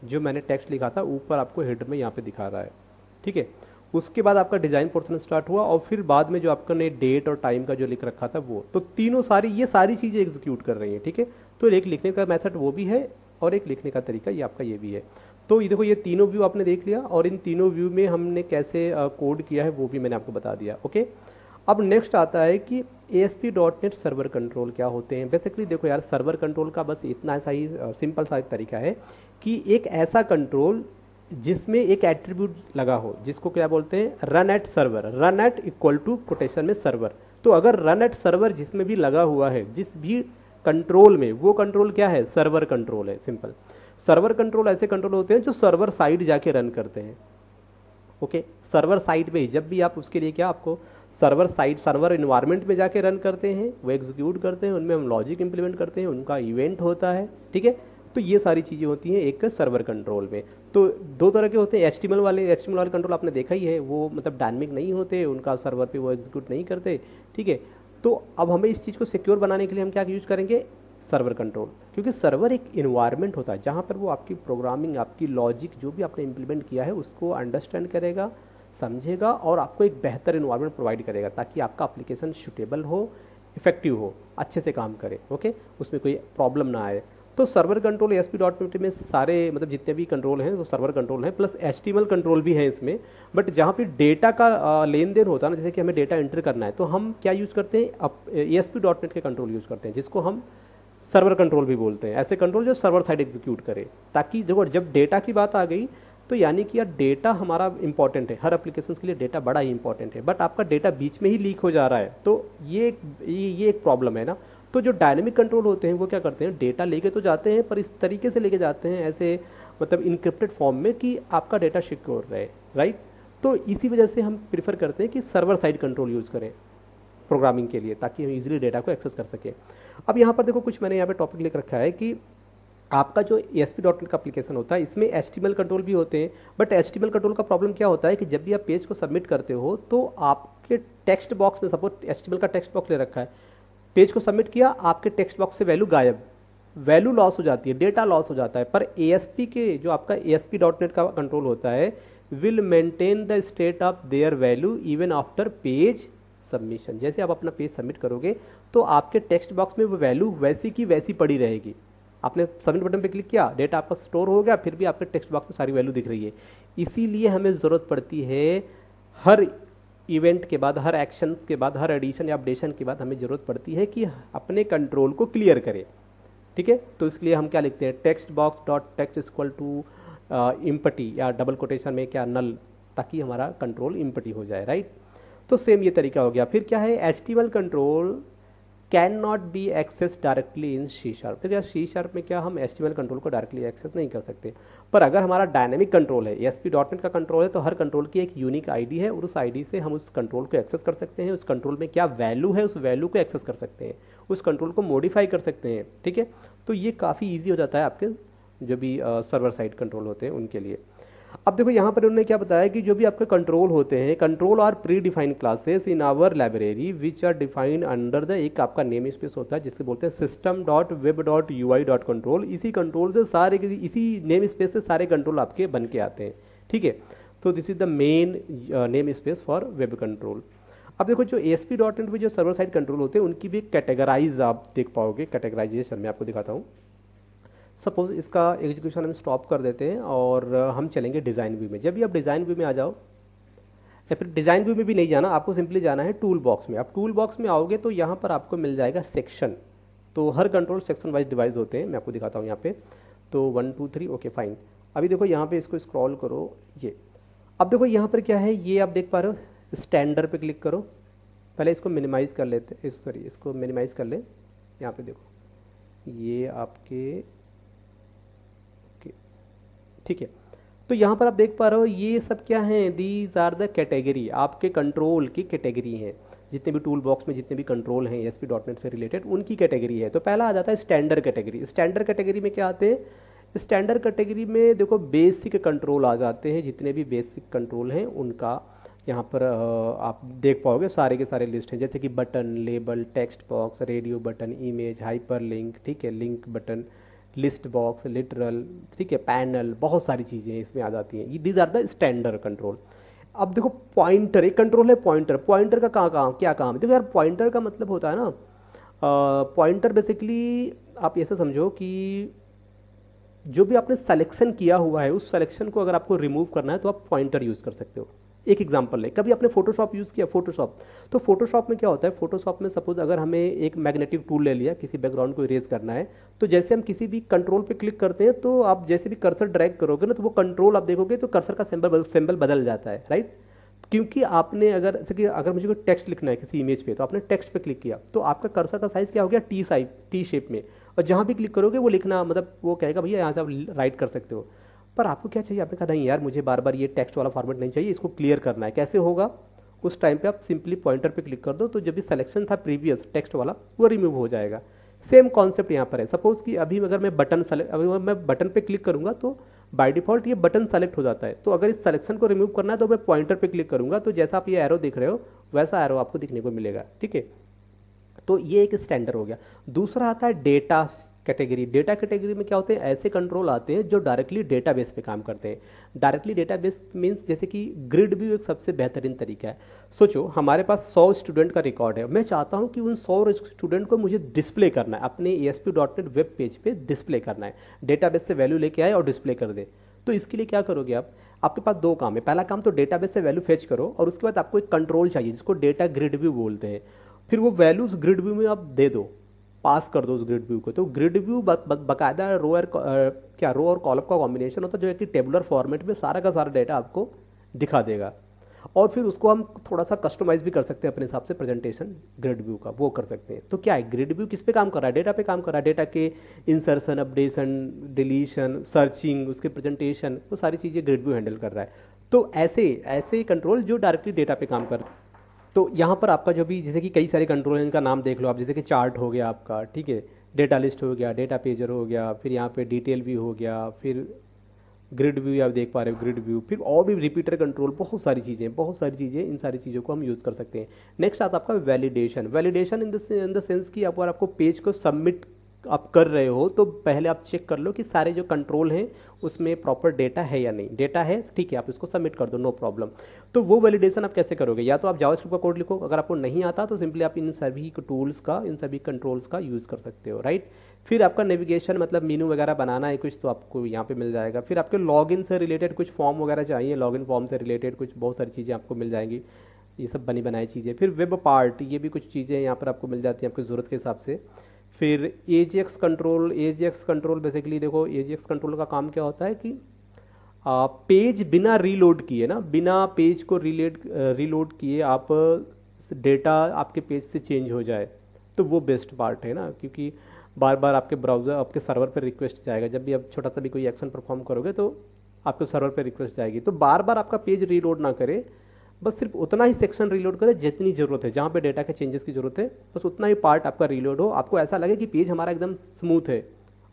जो मैंने टेक्स्ट लिखा था ऊपर आपको हेड में यहाँ पे दिखा रहा है, ठीक है। उसके बाद आपका डिज़ाइन पोर्शन स्टार्ट हुआ, और फिर बाद में जो आपका ने डेट और टाइम का जो लिख रखा था वो, तो तीनों सारी ये सारी चीज़ें एग्जीक्यूट कर रही हैं, ठीक है। तो एक लिखने का मेथड वो भी है और एक लिखने का तरीका ये आपका ये भी है। तो ये देखो ये तीनों व्यू आपने देख लिया, और इन तीनों व्यू में हमने कैसे कोड किया है वो भी मैंने आपको बता दिया, ओके। अब नेक्स्ट आता है कि ASP.NET सर्वर कंट्रोल क्या होते हैं। बेसिकली देखो यार, सर्वर कंट्रोल का बस इतना ऐसा ही सिंपल सा एक तरीका है कि एक ऐसा कंट्रोल जिसमें एक एट्रीब्यूट लगा हो, जिसको क्या बोलते हैं, run at server, run at equal to quotation में सर्वर। तो अगर रन एट सर्वर जिसमें भी लगा हुआ है, जिस भी कंट्रोल में, वो कंट्रोल क्या है, सर्वर कंट्रोल है, सिंपल। सर्वर कंट्रोल ऐसे कंट्रोल होते हैं जो सर्वर साइड जाके रन करते हैं, ओके। सर्वर साइड पे जब भी आप उसके लिए क्या, आपको सर्वर साइड, सर्वर इन्वायरमेंट में जाके रन करते हैं, वो एग्जीक्यूट करते हैं, उनमें हम लॉजिक इंप्लीमेंट करते हैं, उनका इवेंट होता है, ठीक है। तो ये सारी चीज़ें होती हैं एक सर्वर कंट्रोल में। तो दो तरह के होते हैं, HTML वाले कंट्रोल आपने देखा ही है, वो मतलब डायनेमिक नहीं होते, उनका सर्वर पे वो एग्जीक्यूट नहीं करते, ठीक है। तो अब हमें इस चीज़ को सिक्योर बनाने के लिए हम क्या यूज़ करेंगे, सर्वर कंट्रोल, क्योंकि सर्वर एक इन्वायरमेंट होता है जहाँ पर वो आपकी प्रोग्रामिंग, आपकी लॉजिक जो भी आपने इंप्लीमेंट किया है उसको अंडरस्टैंड करेगा, समझेगा, और आपको एक बेहतर इन्वायरमेंट प्रोवाइड करेगा ताकि आपका एप्लीकेशन सूटेबल हो, इफेक्टिव हो, अच्छे से काम करे, ओके, उसमें कोई प्रॉब्लम ना आए। तो सर्वर कंट्रोल ASP.NET में सारे मतलब जितने भी कंट्रोल हैं वो सर्वर कंट्रोल हैं, प्लस HTML कंट्रोल भी है इसमें। बट जहाँ पे डेटा का लेन देन होता है ना, जैसे कि हमें डेटा एंटर करना है, तो हम क्या यूज़ करते हैं, ASP.NEट के कंट्रोल यूज़ करते हैं, जिसको हम सर्वर कंट्रोल भी बोलते हैं। ऐसे कंट्रोल जो सर्वर साइड एग्जीक्यूट करे, ताकि देखो जब डेटा की बात आ गई तो यानी कि यार डेटा हमारा इंपॉर्टेंट है, हर एप्लीकेशन के लिए डेटा बड़ा ही इंपॉर्टेंट है, बट आपका डेटा बीच में ही लीक हो जा रहा है, तो ये एक प्रॉब्लम है ना। तो जो डायनेमिक कंट्रोल होते हैं वो क्या करते हैं, डेटा लेके तो जाते हैं पर इस तरीके से लेके जाते हैं, ऐसे मतलब इनक्रिप्टेड फॉर्म में, कि आपका डेटा सिक्योर रहे, राइट। तो इसी वजह से हम प्रीफर करते हैं कि सर्वर साइड कंट्रोल यूज़ करें प्रोग्रामिंग के लिए, ताकि हम इजीली डेटा को एक्सेस कर सकें। अब यहाँ पर देखो कुछ मैंने यहाँ पे टॉपिक लिख रखा है कि आपका जो ASP.NET का एप्लीकेशन होता है इसमें HTML कंट्रोल भी होते हैं, बट HTML कंट्रोल का प्रॉब्लम क्या होता है कि जब भी आप पेज को सबमिट करते हो तो आपके टेक्स्ट बॉक्स में, सपोज HTML का टेक्स्ट बॉक्स ले रखा है, पेज को सबमिट किया, आपके टेक्स्ट बॉक्स से वैल्यू गायब, वैल्यू लॉस हो जाती है, डेटा लॉस हो जाता है। पर ASP के जो आपका ASP.NET का कंट्रोल होता है will maintain the state of their value even after page submission. जैसे आप अपना पेज सबमिट करोगे तो आपके टेक्स्ट बॉक्स में वो वैल्यू वैसी की वैसी पड़ी रहेगी। आपने सबमिट बटन पे क्लिक किया, डेटा आपका स्टोर हो गया, फिर भी आपके टेक्स्ट बॉक्स में सारी वैल्यू दिख रही है। इसीलिए हमें ज़रूरत पड़ती है हर इवेंट के बाद, हर एक्शंस के बाद, हर एडिशन या अपडेशन के बाद हमें ज़रूरत पड़ती है कि अपने कंट्रोल को क्लियर करें। ठीक है, तो इसलिए हम क्या लिखते हैं, text box dot text equal to empty या डबल कोटेशन में क्या नल, ताकि हमारा कंट्रोल इम्पटी हो जाए, राइट। तो सेम ये तरीका हो गया। फिर क्या है, HTML control can not be access directly in C#। तो क्या C# में क्या हम HTML कंट्रोल को डायरेक्टली एक्सेस नहीं कर सकते, पर अगर हमारा डायनेमिक कंट्रोल है, ASP.NET का कंट्रोल है, तो हर कंट्रोल की एक यूनिक ID है और उस ID से हम उस कंट्रोल को एक्सेस कर सकते हैं। उस कंट्रोल में क्या वैल्यू है, उस वैल्यू को एक्सेस कर सकते हैं, उस कंट्रोल को मॉडिफाई कर सकते हैं। ठीक है, तो ये काफ़ी ईजी हो जाता है आपके जो भी सर्वर साइड कंट्रोल होते हैं उनके लिए। अब देखो यहाँ पर उन्होंने क्या बताया कि जो भी आपके कंट्रोल होते हैं, control are predefined classes in our library which are defined under the, एक आपका नेम स्पेस होता है जिससे बोलते हैं system.web.ui.control। इसी कंट्रोल से सारे, इसी नेम स्पेस से सारे कंट्रोल आपके बन के आते हैं। ठीक है, तो this is the main name space for web control. अब देखो जो ASP.NET में जो सर्वर साइड कंट्रोल होते हैं उनकी भी कैटेगराइज आप देख पाओगे। कैटेगराइजेशन में आपको दिखाता हूँ। सपोज इसका एग्जीक्यूशन हम स्टॉप कर देते हैं और हम चलेंगे डिज़ाइन व्यू में। जब भी आप डिज़ाइन व्यू में आ जाओ, या फिर डिज़ाइन व्यू में भी नहीं जाना, आपको सिंपली जाना है टूल बॉक्स में। आप टूल बॉक्स में आओगे तो यहाँ पर आपको मिल जाएगा सेक्शन। तो हर कंट्रोल सेक्शन वाइज डिवाइस होते हैं। मैं आपको दिखाता हूँ यहाँ पे। तो 1 2 3 ओके फाइन। अभी देखो यहाँ पे इसको स्क्रॉल करो, ये अब देखो यहाँ पर क्या है, ये आप देख पा रहे हो, स्टैंडर्ड पे क्लिक करो। पहले इसको मिनिमाइज़ कर लेते, सॉरी इसको मिनिमाइज़ कर ले। यहाँ पे देखो ये आपके, ठीक है, तो यहाँ पर आप देख पा रहे हो ये सब क्या हैं, दीज आर द कैटेगरी, आपके कंट्रोल की कैटेगरी है। जितने भी टूल बॉक्स में जितने भी कंट्रोल हैं ASP.NET से रिलेटेड उनकी कैटेगरी है। तो पहला आ जाता है स्टैंडर्ड कैटेगरी। स्टैंडर्ड कैटेगरी में क्या आते हैं, स्टैंडर्ड कैटेगरी में देखो बेसिक कंट्रोल आ जाते हैं। जितने भी बेसिक कंट्रोल हैं उनका यहाँ पर आप देख पाओगे सारे के सारे लिस्ट हैं, जैसे कि button, label, text box, radio button, image, hyper link, ठीक है, link button, list box, literal, ठीक है, पैनल, बहुत सारी चीज़ें इसमें आ जाती हैं। These are the standard control. अब देखो पॉइंटर, एक कंट्रोल है पॉइंटर। पॉइंटर का क्या काम है, देखो यार पॉइंटर का मतलब होता है ना, पॉइंटर बेसिकली आप ऐसे समझो कि जो भी आपने सेलेक्शन किया हुआ है उस सेलेक्शन को अगर आपको रिमूव करना है तो आप पॉइंटर यूज़ कर सकते हो। एक एग्जांपल है, कभी आपने फोटोशॉप यूज़ किया, फोटोशॉप, तो फोटोशॉप में क्या होता है, फोटोशॉप में सपोज अगर हमें एक मैग्नेटिक टूल ले लिया, किसी बैकग्राउंड को इरेज करना है, तो जैसे हम किसी भी कंट्रोल पे क्लिक करते हैं तो आप जैसे भी कर्सर ड्रैग करोगे ना, तो वो कंट्रोल आप देखोगे तो कर्सर का सिंबल बदल जाता है, राइट। क्योंकि आपने अगर जैसे कि अगर मुझे कोई टेक्स्ट लिखना है किसी इमेज पे, तो आपने टेक्स्ट पे क्लिक किया तो आपका कर्सर का साइज़ क्या हो गया, टी शेप में, और जहाँ भी क्लिक करोगे वो लिखना, मतलब वो कहेगा भैया यहाँ से आप राइट कर सकते हो। पर आपको क्या चाहिए, आपने कहा नहीं यार मुझे बार बार ये टेक्स्ट वाला फॉर्मेट नहीं चाहिए, इसको क्लियर करना है। कैसे होगा, उस टाइम पे आप सिंपली पॉइंटर पे क्लिक कर दो, तो जब भी सिलेक्शन था प्रीवियस टेक्स्ट वाला वो रिमूव हो जाएगा। सेम कॉन्सेप्ट यहाँ पर है। सपोज कि अभी अगर मैं बटन पे क्लिक करूँगा तो बाय डिफॉल्ट ये बटन सेलेक्ट हो जाता है। तो अगर इस सिलेक्शन को रिमूव करना है तो मैं पॉइंटर पे क्लिक करूँगा, तो जैसा आप ये एरो देख रहे हो वैसा एरो आपको दिखने को मिलेगा, ठीक है। तो ये एक स्टैंडर्ड हो गया। दूसरा आता है डेटा कैटेगरी। डेटा कैटेगरी में क्या होते हैं, ऐसे कंट्रोल आते हैं जो डायरेक्टली डेटाबेस पे काम करते हैं। डायरेक्टली डेटाबेस मींस जैसे कि ग्रिड व्यू एक सबसे बेहतरीन तरीका है। सोचो हमारे पास 100 स्टूडेंट का रिकॉर्ड है, मैं चाहता हूं कि उन 100 स्टूडेंट को मुझे डिस्प्ले करना है, अपने ASP.NET वेब पेज पे डिस्प्ले करना है। डेटाबेस से वैल्यू लेके आए और डिस्प्ले कर दे। तो इसके लिए क्या करोगे आप, आपके पास दो काम है। पहला काम तो डेटाबेस से वैल्यू फेच करो, और उसके बाद आपको एक कंट्रोल चाहिए जिसको डेटा ग्रिड व्यू बोलते हैं। फिर वो वैल्यूज ग्रिड व्यू में आप दे दो, पास कर दो उस ग्रिड व्यू को। तो ग्रिड व्यू बाकायदा रो और कॉलम का कॉम्बिनेशन होता है, जो है कि टेबुलर फॉर्मेट में सारा का सारा डेटा आपको दिखा देगा। और फिर उसको हम थोड़ा सा कस्टमाइज भी कर सकते हैं अपने हिसाब से, प्रेजेंटेशन ग्रिड व्यू का वो कर सकते हैं। तो क्या है, ग्रिड व्यू किस पे काम कर रहा है, डेटा पे काम कर रहा है। डेटा के इंसर्शन, अपडेशन, डिलीशन, सर्चिंग, उसके प्रेजेंटेशन, वो सारी चीज़ें ग्रिड व्यू हैंडल कर रहा है। तो ऐसे कंट्रोल जो डायरेक्टली डेटा पे काम कर रहे हैं। तो यहाँ पर आपका जो भी, जैसे कि कई सारे कंट्रोल हैं, इनका नाम देख लो आप, जैसे कि चार्ट हो गया आपका, ठीक है, डेटा लिस्ट हो गया, डेटा पेजर हो गया, फिर यहाँ पे डिटेल व्यू हो गया, फिर ग्रिड व्यू आप देख पा रहे हो, ग्रिड व्यू, फिर और भी रिपीटर कंट्रोल, बहुत सारी चीज़ें, इन सारी चीज़ों को हम यूज़ कर सकते हैं। नेक्स्ट आता है आपका validation. Validation in the sense कि आपको पेज को सबमिट आप कर रहे हो तो पहले आप चेक कर लो कि सारे जो कंट्रोल हैं उसमें प्रॉपर डेटा है या नहीं। डेटा है ठीक है, आप इसको सबमिट कर दो, नो प्रॉब्लम। तो वो वैलिडेशन आप कैसे करोगे? या तो आप जावास्क्रिप्ट का कोड लिखो, अगर आपको नहीं आता तो सिंपली आप इन सभी टूल्स का, इन सभी कंट्रोल्स का यूज़ कर सकते हो, राइट। फिर आपका नेविगेशन मतलब मेनू वगैरह बनाना है कुछ, तो आपको यहाँ पे मिल जाएगा। फिर आपके लॉगिन से रिलेटेड कुछ फॉर्म वगैरह चाहिए, लॉगिन फॉर्म से रिलेटेड कुछ बहुत सारी चीज़ें आपको मिल जाएंगी, ये सब बनी बनाई चीज़ें। फिर वेब पार्ट, ये भी कुछ चीज़ें यहाँ पर आपको मिल जाती हैं आपकी ज़रूरत के हिसाब से। फिर Ajax control, Ajax control basically देखो, एजेक्स कंट्रोल का काम क्या होता है कि पेज बिना रीलोड किए ना, बिना पेज को रीलोड किए आप डेटा आपके पेज से चेंज हो जाए, तो वो बेस्ट पार्ट है ना, क्योंकि बार बार आपके ब्राउज़र, आपके सर्वर पर रिक्वेस्ट जाएगा। जब भी आप छोटा सा भी कोई एक्शन परफॉर्म करोगे तो आपके सर्वर पर रिक्वेस्ट जाएगी, तो बार बार आपका पेज रीलोड ना करे, बस सिर्फ उतना ही सेक्शन रीलोड करे जितनी ज़रूरत है, जहाँ पे डेटा के चेंजेस की ज़रूरत है बस उतना ही पार्ट आपका रीलोड हो, आपको ऐसा लगे कि पेज हमारा एकदम स्मूथ है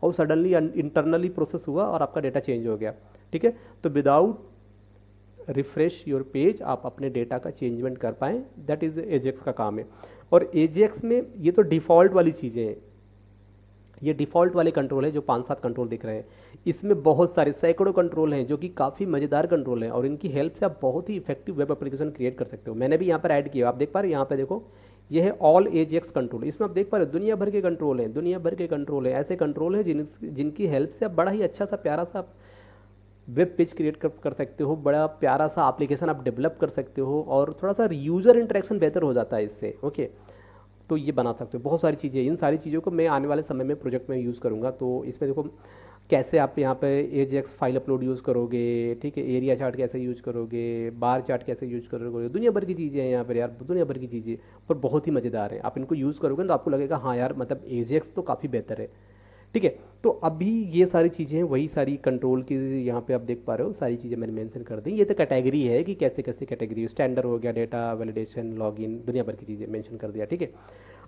और सडनली इंटरनली प्रोसेस हुआ और आपका डेटा चेंज हो गया, ठीक है। तो विदाउट रिफ्रेश योर पेज आप अपने डेटा का चेंजमेंट कर पाएँ, दैट इज़ एजेक्स का काम है। और एजेक्स में ये तो डिफ़ॉल्ट वाली चीज़ें हैं, ये डिफ़ॉल्ट वाले कंट्रोल है जो 5-7 कंट्रोल दिख रहे हैं। इसमें बहुत सारे सैकड़ों कंट्रोल हैं जो कि काफ़ी मज़ेदार कंट्रोल हैं, और इनकी हेल्प से आप बहुत ही इफेक्टिव वेब एप्लीकेशन क्रिएट कर सकते हो। मैंने भी यहाँ पर ऐड किया, आप देख पा रहे हो, यहाँ पे देखो ये है ऑल एजेक्स कंट्रोल। इसमें आप देख पा रहे हो दुनिया भर के कंट्रोल हैं, दुनिया भर के कंट्रोल हैं, ऐसे कंट्रोल हैं जिनकी हेल्प से आप बड़ा ही अच्छा सा प्यारा सा वेब पेज क्रिएट कर सकते हो, बड़ा प्यारा सा एप्लीकेशन आप डेवलप कर सकते हो, और थोड़ा सा यूज़र इंटरेक्शन बेहतर हो जाता है इससे, ओके। तो ये बना सकते हो बहुत सारी चीज़ें। इन सारी चीज़ों को मैं आने वाले समय में प्रोजेक्ट में यूज़ करूँगा। तो इसमें देखो कैसे आप यहाँ पे एजेक्स फाइल अपलोड यूज़ करोगे, ठीक है, एरिया चार्ट कैसे यूज़ करोगे, बार चार्ट कैसे यूज़ करोगे, दुनिया भर की चीज़ें हैं यहाँ पर यार, दुनिया भर की चीज़ें, पर बहुत ही मज़ेदार है। आप इनको यूज़ करोगे तो आपको लगेगा हाँ यार, मतलब एजेक्स तो काफ़ी बेहतर है, ठीक है। तो अभी ये सारी चीज़ें हैं, वही सारी कंट्रोल की यहाँ पे आप देख पा रहे हो, सारी चीज़ें मैंने मेंशन कर दी। ये तो कैटेगरी है कि कैसे कैसे कैटेगरी, स्टैंडर्ड हो गया, डेटा वैलिडेशन, लॉगिन, दुनिया भर की चीज़ें मेंशन कर दिया, ठीक है।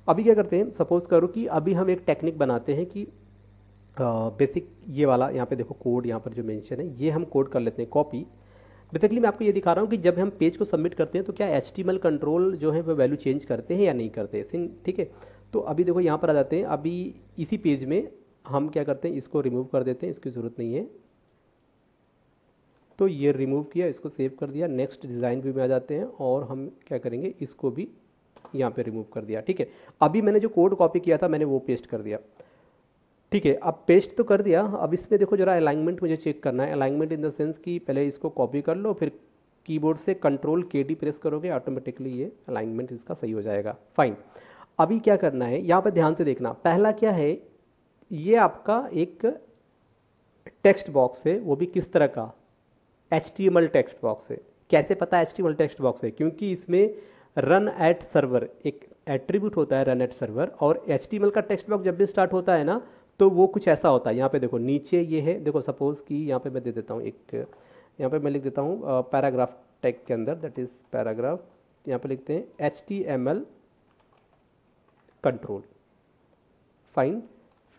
अभी क्या करते हैं, सपोज करो कि अभी हम एक टेक्निक बनाते हैं कि बेसिक ये वाला यहाँ पे देखो कोड यहाँ पर जो मेंशन है, ये हम कोड कर लेते हैं कॉपी। बेसिकली मैं आपको ये दिखा रहा हूँ कि जब हम पेज को सबमिट करते हैं तो क्या HTML कंट्रोल जो है वो वैल्यू चेंज करते हैं या नहीं करते, ठीक है। तो अभी देखो यहाँ पर आ जाते हैं, अभी इसी पेज में हम क्या करते हैं, इसको रिमूव कर देते हैं, इसकी ज़रूरत नहीं है। तो ये रिमूव किया, इसको सेव कर दिया, नेक्स्ट डिज़ाइन व्यू में आ जाते हैं और हम क्या करेंगे, इसको भी यहाँ पे रिमूव कर दिया, ठीक है। अभी मैंने जो कोड कॉपी किया था मैंने वो पेस्ट कर दिया, ठीक है। अब पेस्ट तो कर दिया, अब इसमें देखो जरा अलाइनमेंट मुझे चेक करना है। अलाइनमेंट इन द सेंस कि पहले इसको कॉपी कर लो, फिर कीबोर्ड से Ctrl+KD प्रेस करोगे, ऑटोमेटिकली ये अलाइनमेंट इसका सही हो जाएगा, फाइन। अभी क्या करना है, यहाँ पर ध्यान से देखना, पहला क्या है, ये आपका एक टेक्स्ट बॉक्स है, वो भी किस तरह का, HTML टेक्स्ट बॉक्स है। कैसे पता है HTML टेक्स्ट बॉक्स है? क्योंकि इसमें रन एट सर्वर एक एट्रीब्यूट होता है, रन एट सर्वर, और HTML का टेक्स्ट बॉक्स जब भी स्टार्ट होता है ना तो वो कुछ ऐसा होता है। यहाँ पे देखो नीचे ये है, देखो सपोज कि यहाँ पे मैं दे देता हूँ एक, यहाँ पे मैं लिख देता हूँ पैराग्राफ टैग के अंदर, दैट इज़ पैराग्राफ, यहाँ पे लिखते हैं HTML कंट्रोल, फाइन।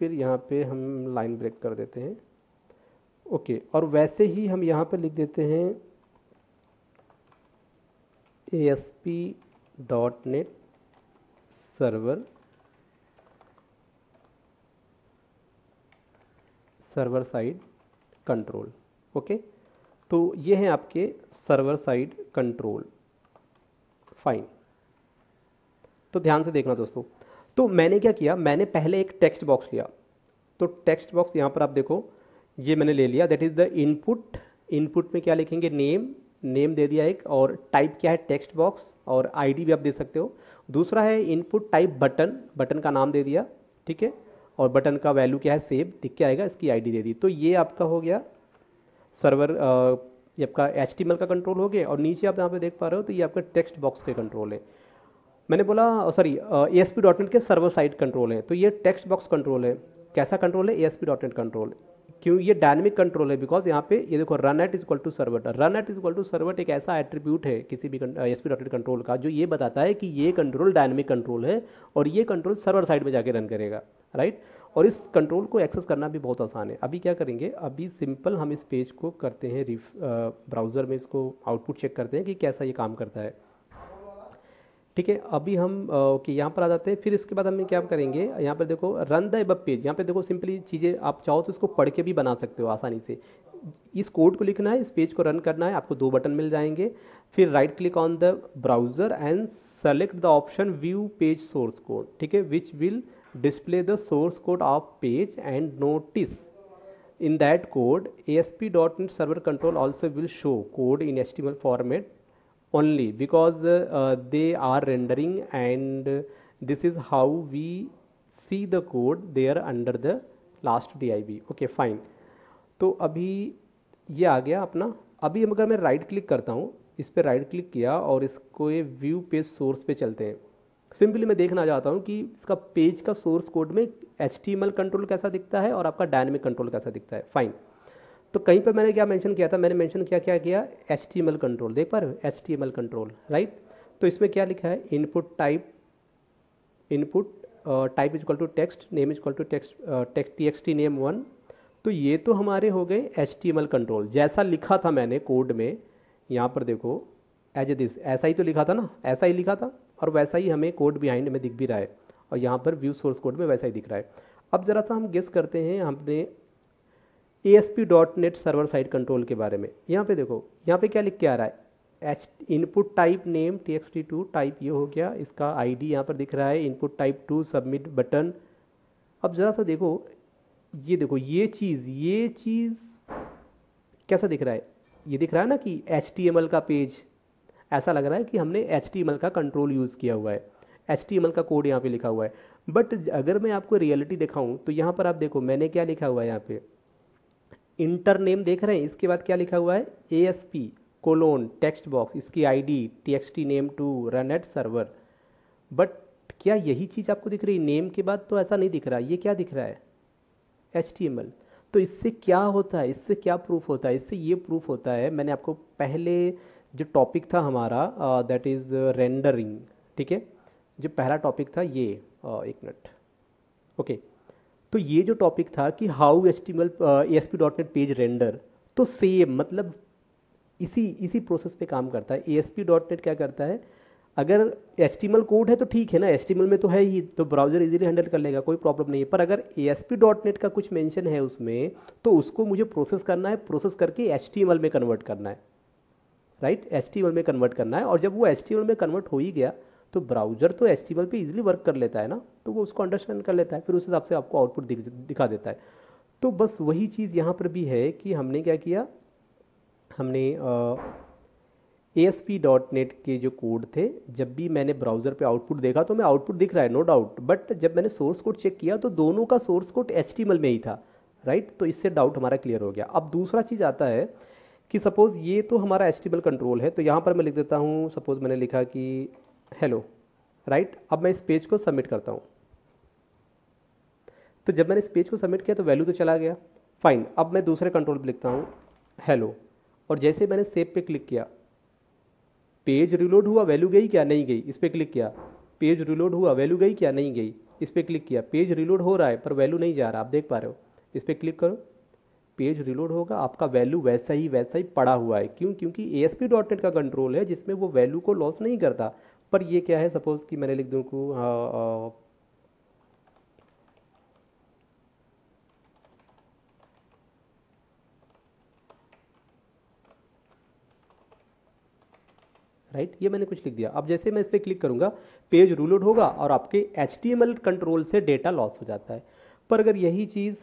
फिर यहाँ पे हम लाइन ब्रेक कर देते हैं, ओके। और वैसे ही हम यहाँ पे लिख देते हैं ASP.NET server side control, okay. तो ये हैं आपके सर्वर साइड कंट्रोल, फाइन। तो ध्यान से देखना दोस्तों, तो मैंने क्या किया, मैंने पहले एक टेक्स्ट बॉक्स लिया, तो टेक्स्ट बॉक्स यहाँ पर आप देखो ये मैंने ले लिया, that is the input. Input में क्या लिखेंगे, नेम दे दिया एक, और टाइप क्या है, टेक्स्ट बॉक्स, और आईडी भी आप दे सकते हो। दूसरा है इनपुट टाइप बटन का नाम दे दिया, ठीक है, और बटन का वैल्यू क्या है, सेव दिख के आएगा, इसकी आईडी दे दी। तो ये आपका हो गया सर्वर, ये आपका HTML का कंट्रोल हो गया। और नीचे आप यहाँ पे देख पा रहे हो तो ये आपका टेक्स्ट बॉक्स के कंट्रोल है, मैंने बोला सॉरी ASP.NET के सर्वर साइड कंट्रोल है। तो ये टेक्स्ट बॉक्स कंट्रोल है, कैसा कंट्रोल है, ASP.NET कंट्रोल। क्यों ये डायनेमिक कंट्रोल है, बिकॉज यहाँ पे ये देखो run at is equal to server, run at is equal to server एक ऐसा एट्रीब्यूट है किसी भी ASP.NET कंट्रोल का जो ये बताता है कि ये कंट्रोल डायनेमिक कंट्रोल है और ये कंट्रोल सर्वर साइड में जाके रन करेगा, राइट। और इस कंट्रोल को एक्सेस करना भी बहुत आसान है। अभी क्या करेंगे, अभी सिंपल हम इस पेज को करते हैं ब्राउज़र में इसको आउटपुट चेक करते हैं कि कैसा ये काम करता है। ठीक है, अभी हम ओके यहाँ पर आ जाते हैं। फिर इसके बाद हम क्या करेंगे, यहाँ पर देखो रन द एबव पेज, यहाँ पे देखो सिंपली चीज़ें आप चाहो तो इसको पढ़ के भी बना सकते हो आसानी से। इस कोड को लिखना है, इस पेज को रन करना है, आपको 2 बटन मिल जाएंगे। फिर right click on the browser and select the option view page source code, ठीक है, which will display the source code of page and notice in that code ASP.NET Server Control also will show code in HTML format only because they are rendering, and this is how we see the code there under the last div. okay fine, तो अभी ये आ गया अपना। अभी अगर मैं right click करता हूँ, इस पर राइट क्लिक किया और इसको ये व्यू पेज सोर्स पे चलते हैं। सिंपली मैं देखना चाहता हूँ कि इसका पेज का सोर्स कोड में HTML कंट्रोल कैसा दिखता है और आपका डायनेमिक कंट्रोल कैसा दिखता है। फाइन, तो कहीं पर मैंने क्या मेंशन किया था, मैंने मेंशन क्या HTML कंट्रोल, देख पा रहे हो HTML कंट्रोल, राइट। तो इसमें क्या लिखा है, input type is equal to text, name is equal to text TXT name 1। तो ये तो हमारे हो गए HTML कंट्रोल, जैसा लिखा था मैंने कोड में। यहाँ पर देखो एज दिस, ऐसा ही तो लिखा था ना, ऐसा ही लिखा था और वैसा ही हमें कोड बिहाइंड में दिख भी रहा है, और यहाँ पर व्यू सोर्स कोड में वैसा ही दिख रहा है। अब ज़रा सा हम गेस करते हैं हमने ASP.NET सर्वर साइड कंट्रोल के बारे में। यहाँ पे देखो, यहाँ पे क्या लिख के आ रहा है, input type name TXT2 type, ये हो गया, इसका ID यहाँ पर दिख रहा है, इनपुट टाइप 2 सबमिट बटन। अब ज़रा सा देखो, ये देखो ये चीज़ कैसा दिख रहा है, ये दिख रहा है ना कि HTML का पेज, ऐसा लग रहा है कि हमने HTML का कंट्रोल यूज़ किया हुआ है, HTML का कोड यहाँ पे लिखा हुआ है। बट अगर मैं आपको रियलिटी दिखाऊं तो यहाँ पर आप देखो मैंने क्या लिखा हुआ है, यहाँ पे इंटर नेम देख रहे हैं, इसके बाद क्या लिखा हुआ है ASP कोलोन टेक्स्ट बॉक्स, इसकी ID TXT name 2 run at server. But क्या यही चीज़ आपको दिख रही है, नेम के बाद तो ऐसा नहीं दिख रहा, ये क्या दिख रहा है HTML। तो इससे क्या होता है, इससे क्या प्रूफ होता है, इससे ये प्रूफ होता है, मैंने आपको पहले जो टॉपिक था हमारा दैट इज़ रेंडरिंग, ठीक है, जो पहला टॉपिक था ये एक मिनट, ओके, तो ये जो टॉपिक था कि how HTML ASP.NET page render, तो सेम मतलब इसी प्रोसेस पे काम करता है। ASP.NET क्या करता है, अगर HTML कोड है तो ठीक है ना, HTML में तो है ही, तो ब्राउज़र इजीली हैंडल कर लेगा, कोई प्रॉब्लम नहीं है। पर अगर ASP.NET का कुछ मेंशन है उसमें, तो उसको मुझे प्रोसेस करना है, प्रोसेस करके HTML में कन्वर्ट करना है, राइट, HTML में कन्वर्ट करना है। और जब वो HTML में कन्वर्ट हो ही गया तो ब्राउज़र तो HTML पे इजीली वर्क कर लेता है ना, तो वो उसको अंडरस्टैंड कर लेता है, फिर उस हिसाब से आपको आउटपुट दिखा देता है। तो बस वही चीज़ यहाँ पर भी है कि हमने क्या किया, हमने ASP.NET के जो कोड थे, जब भी मैंने ब्राउज़र पे आउटपुट देखा तो मैं आउटपुट दिख रहा है नो डाउट, बट जब मैंने सोर्स कोड चेक किया तो दोनों का सोर्स कोड HTML में ही था, राइट। तो इससे डाउट हमारा क्लियर हो गया। अब दूसरा चीज़ आता है कि सपोज़ ये तो हमारा HTML कंट्रोल है, तो यहाँ पर मैं लिख देता हूँ, सपोज़ मैंने लिखा कि हेलो, राइट। अब मैं इस पेज को सबमिट करता हूँ, तो जब मैंने इस पेज को सबमिट किया तो वैल्यू तो चला गया, फाइन। अब मैं दूसरे कंट्रोल पे लिखता हूँ हेलो, और जैसे मैंने सेव पे क्लिक किया, पेज रिलोड हुआ, वैल्यू गई क्या, नहीं गई, इस पर क्लिक किया, पेज रिलोड हुआ, वैल्यू गई क्या, नहीं गई, इस पर क्लिक किया, पेज रिलोड हो रहा है पर वैल्यू नहीं जा रहा, आप देख पा रहे हो, इस पर क्लिक करो, पेज रिलोड होगा, आपका वैल्यू वैसा ही पड़ा हुआ है। क्यों, क्योंकि ASP.NET का कंट्रोल है जिसमें वो वैल्यू को लॉस नहीं करता। पर ये क्या है, सपोज कि मैंने लिख दूँ को राइट, ये मैंने कुछ लिख दिया। अब जैसे मैं इस पर क्लिक करूंगा, पेज रिलोड होगा और आपके HTML कंट्रोल से डेटा लॉस हो जाता है। पर अगर यही चीज़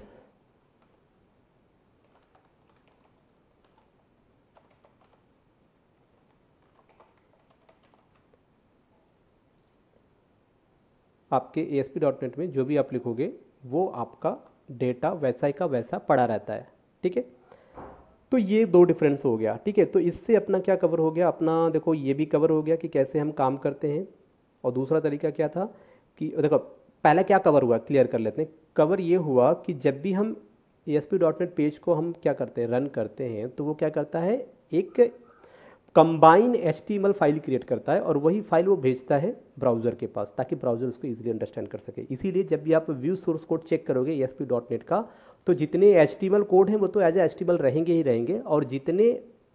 आपके ASP.NET में जो भी आप लिखोगे वो आपका डेटा वैसा ही का वैसा पड़ा रहता है, ठीक है। तो ये दो डिफरेंस हो गया, ठीक है। तो इससे अपना क्या कवर हो गया, अपना देखो ये भी कवर हो गया कि कैसे हम काम करते हैं। और दूसरा तरीका क्या था कि देखो पहला क्या कवर हुआ, क्लियर कर लेते हैं। कवर ये हुआ कि जब भी हम ASP.NET पेज को हम क्या करते हैं, रन करते हैं, तो वो क्या करता है, एक कंबाइन HTML फाइल क्रिएट करता है और वही फाइल वो भेजता है ब्राउज़र के पास, ताकि ब्राउज़र उसको इजीली अंडरस्टैंड कर सके। इसीलिए जब भी आप व्यू सोर्स कोड चेक करोगे ASP.NET का, तो जितने HTML कोड हैं वो तो एज HTML रहेंगे ही रहेंगे, और जितने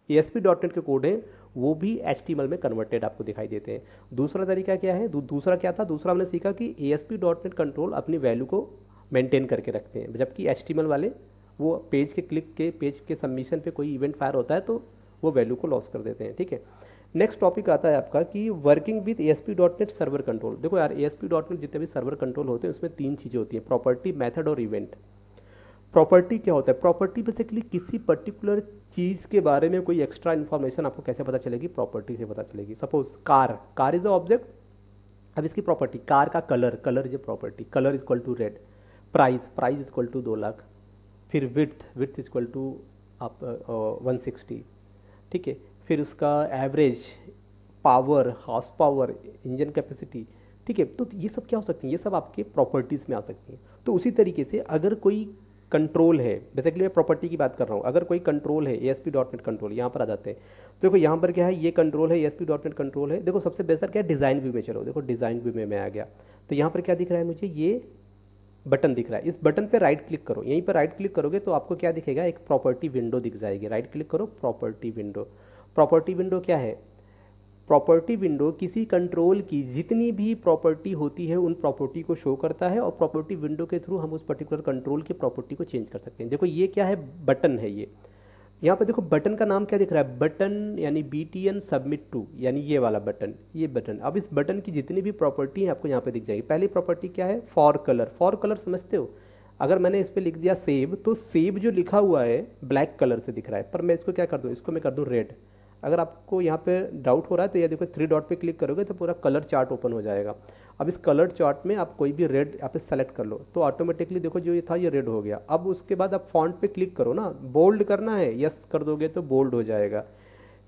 ASP.NET के कोड हैं वो भी HTML में कन्वर्टेड आपको दिखाई देते हैं। दूसरा तरीका क्या है, दूसरा क्या था, दूसरा हमने सीखा कि ASP.NET कंट्रोल अपनी वैल्यू को मेंटेन करके रखते हैं, जबकि HTML वाले वो पेज के क्लिक के, पेज के सबमिशन पे कोई इवेंट फायर होता है तो वो वैल्यू को लॉस कर देते हैं, ठीक है। नेक्स्ट टॉपिक आता है आपका कि working with ASP.NET server control. देखो यार, ASP.NEट जितने भी सर्वर कंट्रोल होते हैं उसमें 3 चीज़ें होती हैं, प्रॉपर्टी, मेथड और इवेंट। प्रॉपर्टी क्या होता है? प्रॉपर्टी बेसिकली किसी पर्टिकुलर चीज़ के बारे में कोई एक्स्ट्रा इन्फॉर्मेशन आपको कैसे पता चलेगी? प्रॉपर्टी से पता चलेगी। Suppose car is a object, अब इसकी प्रॉपर्टी, कार का colour is a property, colour is equal to red. Price is equal to 2 lakh. फिर विड्थ इज इक्वल टू आप 160, ठीक है। फिर उसका average power, horse power, engine capacity, ठीक है। तो ये सब क्या हो सकती है? ये सब आपके प्रॉपर्टीज़ में आ सकती हैं। तो उसी तरीके से अगर कोई कंट्रोल है, बेसिकली मैं प्रॉपर्टी की बात कर रहा हूँ, अगर कोई कंट्रोल है ASP.NET कंट्रोल, यहाँ पर आ जाते हैं तो देखो यहाँ पर क्या है, ये कंट्रोल है, ASP.NET कंट्रोल है। देखो सबसे बेहतर क्या है, डिज़ाइन व्यू में चलो। देखो डिज़ाइन व्यू में मैं आ गया तो यहाँ पर क्या दिख रहा है मुझे, ये बटन दिख रहा है। इस बटन पे राइट क्लिक करो, यहीं पर राइट क्लिक करोगे तो आपको क्या दिखेगा, एक प्रॉपर्टी विंडो दिख जाएगी। राइट क्लिक करो, प्रॉपर्टी विंडो। प्रॉपर्टी विंडो क्या है? प्रॉपर्टी विंडो किसी कंट्रोल की जितनी भी प्रॉपर्टी होती है उन प्रॉपर्टी को शो करता है, और प्रॉपर्टी विंडो के थ्रू हम उस पर्टिकुलर कंट्रोल की प्रॉपर्टी को चेंज कर सकते हैं। देखो ये क्या है, बटन है ये। यहाँ पे देखो बटन का नाम क्या दिख रहा है, बटन, यानी BTN सबमिट टू, यानी ये वाला बटन, ये बटन। अब इस बटन की जितनी भी प्रॉपर्टी है आपको यहाँ पे दिख जाएगी। पहली प्रॉपर्टी क्या है, फॉर कलर समझते हो? अगर मैंने इस पर लिख दिया सेव, तो सेव जो लिखा हुआ है ब्लैक कलर से दिख रहा है, पर मैं इसको क्या कर दूँ, इसको मैं कर दूँ रेड। अगर आपको यहाँ पे डाउट हो रहा है तो ये देखो 3 डॉट पे क्लिक करोगे तो पूरा कलर चार्ट ओपन हो जाएगा। अब इस कलर चार्ट में आप कोई भी रेड यहाँ पे सेलेक्ट कर लो तो ऑटोमेटिकली देखो जो ये था ये रेड हो गया। अब उसके बाद आप फॉन्ट पे क्लिक करो ना, बोल्ड करना है, यस कर दोगे तो बोल्ड हो जाएगा।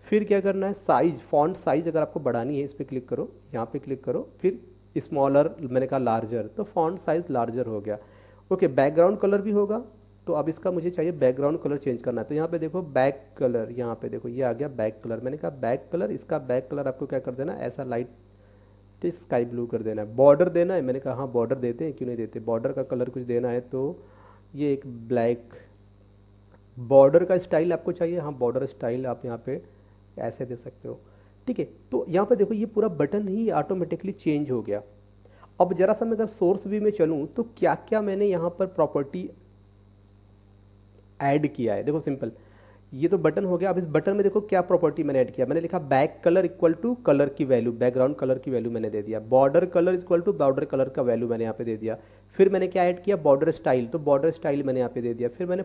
फिर क्या करना है, साइज, फॉन्ट साइज अगर आपको बढ़ानी है इस पर क्लिक करो, यहाँ पे क्लिक करो, फिर स्मॉलर, मैंने कहा लार्जर, तो फॉन्ट साइज लार्जर हो गया। ओके, बैकग्राउंड कलर भी होगा, तो अब इसका मुझे चाहिए बैकग्राउंड कलर चेंज करना है। तो यहाँ पे देखो बैक कलर, यहाँ पे देखो ये आ गया बैक कलर। मैंने कहा बैक कलर, इसका बैक कलर आपको क्या कर देना है, ऐसा लाइट स्काई ब्लू कर देना है। बॉर्डर देना है, मैंने कहा हाँ बॉर्डर देते हैं, क्यों नहीं देते, बॉर्डर का कलर कुछ देना है तो ये एक ब्लैक। बॉर्डर का स्टाइल आपको चाहिए, हाँ बॉर्डर स्टाइल आप यहाँ पे ऐसे दे सकते हो, ठीक है। तो यहाँ पे देखो ये पूरा बटन ही ऑटोमेटिकली चेंज हो गया। अब जरा सा मैं अगर सोर्स व्यू में चलूँ तो क्या क्या मैंने यहाँ पर प्रॉपर्टी ऐड किया है, देखो सिंपल, ये तो बटन हो गया। अब इस बटन में देखो क्या प्रॉपर्टी मैंने ऐड किया, मैंने लिखा back colour equal to colour की वैल्यू, बैकग्राउंड कलर की वैल्यू मैंने दे दिया। Border colour equal to border colour का वैल्यू मैंने यहाँ पे दे दिया। फिर मैंने क्या ऐड किया, बॉर्डर स्टाइल, तो बॉर्डर स्टाइल मैंने यहाँ पे दे दिया। फिर मैंने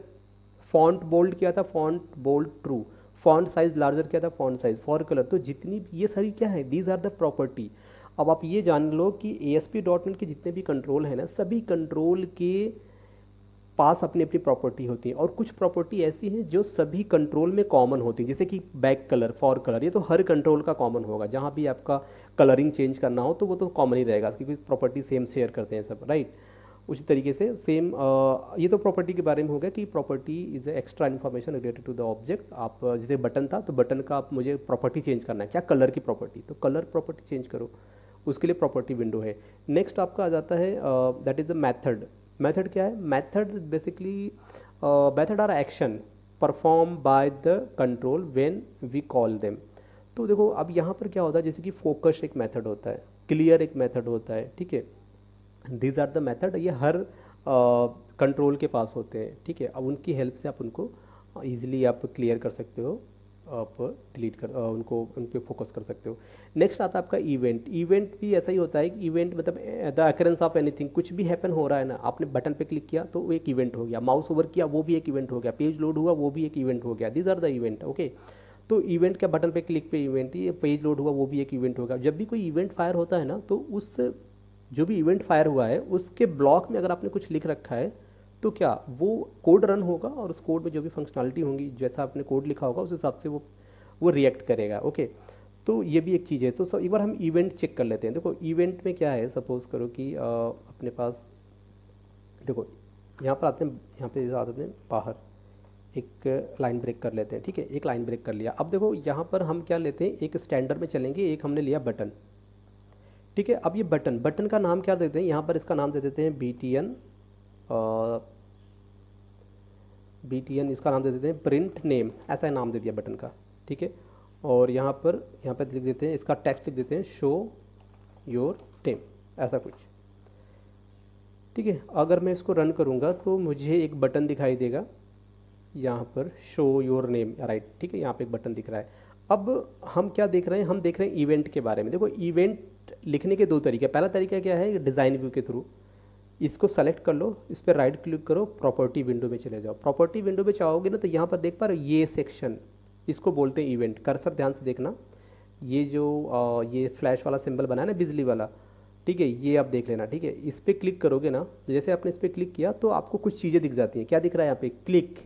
फॉन्ट बोल्ड किया था, font bold true. Font size larger किया था, फॉन्ट साइज, फॉर कलर। तो जितनी ये सारी क्या है, दीज आर द प्रॉपर्टी। अब आप ये जान लो कि ASP.NET के जितने भी कंट्रोल है ना, सभी कंट्रोल के पास अपनी अपनी प्रॉपर्टी होती है, और कुछ प्रॉपर्टी ऐसी हैं जो सभी कंट्रोल में कॉमन होती है, जैसे कि बैक कलर, फॉर कलर, ये तो हर कंट्रोल का कॉमन होगा। जहाँ भी आपका कलरिंग चेंज करना हो तो वो तो कॉमन ही रहेगा, क्योंकि प्रॉपर्टी सेम शेयर करते हैं सब, राइट। उसी तरीके से सेम ये तो प्रॉपर्टी के बारे में हो गया कि property is extra information related to the object. आप जैसे बटन था तो बटन का आप मुझे प्रॉपर्टी चेंज करना है, क्या कलर की प्रॉपर्टी, तो कलर प्रॉपर्टी चेंज करो, उसके लिए प्रॉपर्टी विंडो है। नेक्स्ट आपका आ जाता है that is a method. Method क्या है, method basically method are action perform by the control when we call them. तो देखो अब यहाँ पर क्या होता है, जैसे कि फोकस एक मेथड होता है, क्लियर एक मेथड होता है, ठीक है। दीज आर द मेथड, ये हर कंट्रोल के पास होते हैं, ठीक है। अब उनकी हेल्प से आप उनको ईजिली आप क्लियर कर सकते हो, आप डिलीट कर उनको, उन पर फोकस कर सकते हो। नेक्स्ट आता है आपका इवेंट। इवेंट भी ऐसा ही होता है कि इवेंट मतलब द अकरेंस ऑफ एनीथिंग, कुछ भी हैपन हो रहा है ना, आपने बटन पे क्लिक किया तो वो एक इवेंट हो गया, माउस ओवर किया वो भी एक इवेंट हो गया, पेज लोड हुआ वो भी एक इवेंट हो गया। These are the event, okay. तो इवेंट क्या, बटन पे क्लिक पे इवेंट, ये पेज लोड हुआ वो भी एक इवेंट होगा। जब भी कोई इवेंट फायर होता है ना, तो उस जो भी इवेंट फायर हुआ है उसके ब्लॉक में अगर आपने कुछ लिख रखा है तो क्या वो कोड रन होगा, और उस कोड में जो भी फंक्शनलिटी होंगी, जैसा आपने कोड लिखा होगा उस हिसाब से वो रिएक्ट करेगा, ओके। तो ये भी एक चीज़ है। तो एक बार हम इवेंट चेक कर लेते हैं। देखो इवेंट में क्या है, सपोज करो कि अपने पास, देखो यहाँ पर आते हैं, यहाँ पे आते हैं बाहर, एक लाइन ब्रेक कर लेते हैं, ठीक है। एक लाइन ब्रेक कर लिया। अब देखो यहाँ पर हम क्या लेते हैं, एक स्टैंडर्ड में चलेंगे, एक हमने लिया बटन, ठीक है। अब ये बटन का नाम क्या देते हैं, यहाँ पर इसका नाम दे देते हैं BTN, इसका नाम दे देते हैं प्रिंट नेम, ऐसा नाम दे दिया बटन का, ठीक है। और यहाँ पर लिख देते हैं, इसका टेक्स्ट लिख देते हैं शो योर टेम, ऐसा कुछ। ठीक है, अगर मैं इसको रन करूँगा तो मुझे एक बटन दिखाई देगा यहाँ पर, शो योर नेम, राइट। ठीक है, यहाँ पे एक बटन दिख रहा है। अब हम क्या देख रहे हैं, हम देख रहे हैं इवेंट के बारे में। देखो इवेंट लिखने के दो तरीके, पहला तरीका क्या है, डिज़ाइन व्यू के थ्रू। इसको सेलेक्ट कर लो, इस पर राइट क्लिक करो, प्रॉपर्टी विंडो में चले जाओ। प्रॉपर्टी विंडो में चाहोगे ना तो यहाँ पर देख पा रहे हो ये सेक्शन, इसको बोलते हैं इवेंट। कर्सर ध्यान से देखना, ये जो ये फ्लैश वाला सिंबल बना है ना, बिजली वाला, ठीक है, ये आप देख लेना। ठीक है, इस पर क्लिक करोगे ना, तो जैसे आपने इस पर क्लिक किया तो आपको कुछ चीज़ें दिख जाती हैं। क्या दिख रहा है यहाँ पे, क्लिक,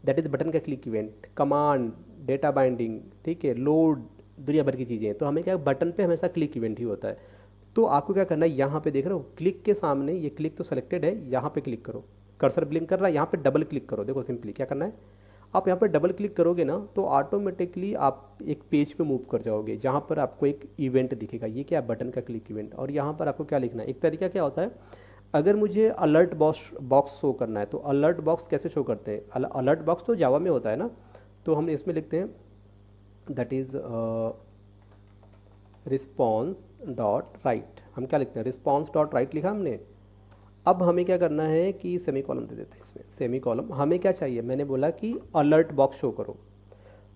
दैट इज़ बटन का click event, command, data binding, ठीक है, लोड, दुनिया भर की चीज़ें हैं। तो हमें क्या, बटन पे हमेशा क्लिक इवेंट ही होता है। तो आपको क्या करना है, यहाँ पे देख रहे हो क्लिक के सामने, ये क्लिक तो सेलेक्टेड है, यहाँ पे क्लिक करो, कर्सर ब्लिंक कर रहा है, यहाँ पे डबल क्लिक करो। देखो सिंपली क्या करना है, आप यहाँ पर डबल क्लिक करोगे ना तो ऑटोमेटिकली आप एक पेज पे मूव कर जाओगे जहाँ पर आपको एक इवेंट दिखेगा। ये क्या है, बटन का क्लिक इवेंट। और यहाँ पर आपको क्या लिखना है, एक तरीका क्या होता है, अगर मुझे अलर्ट बॉक्स शो करना है तो अलर्ट बॉक्स कैसे शो करते हैं, अलर्ट बॉक्स तो जावा में होता है ना, तो हम इसमें लिखते हैं that is response dot right. हम क्या लिखते हैं, रिस्पॉन्स डॉट राइट लिखा हमने। अब हमें क्या करना है कि सेमी कॉलम दे देते हैं इसमें, सेमी कॉलम। हमें क्या चाहिए, मैंने बोला कि अलर्ट बॉक्स शो करो।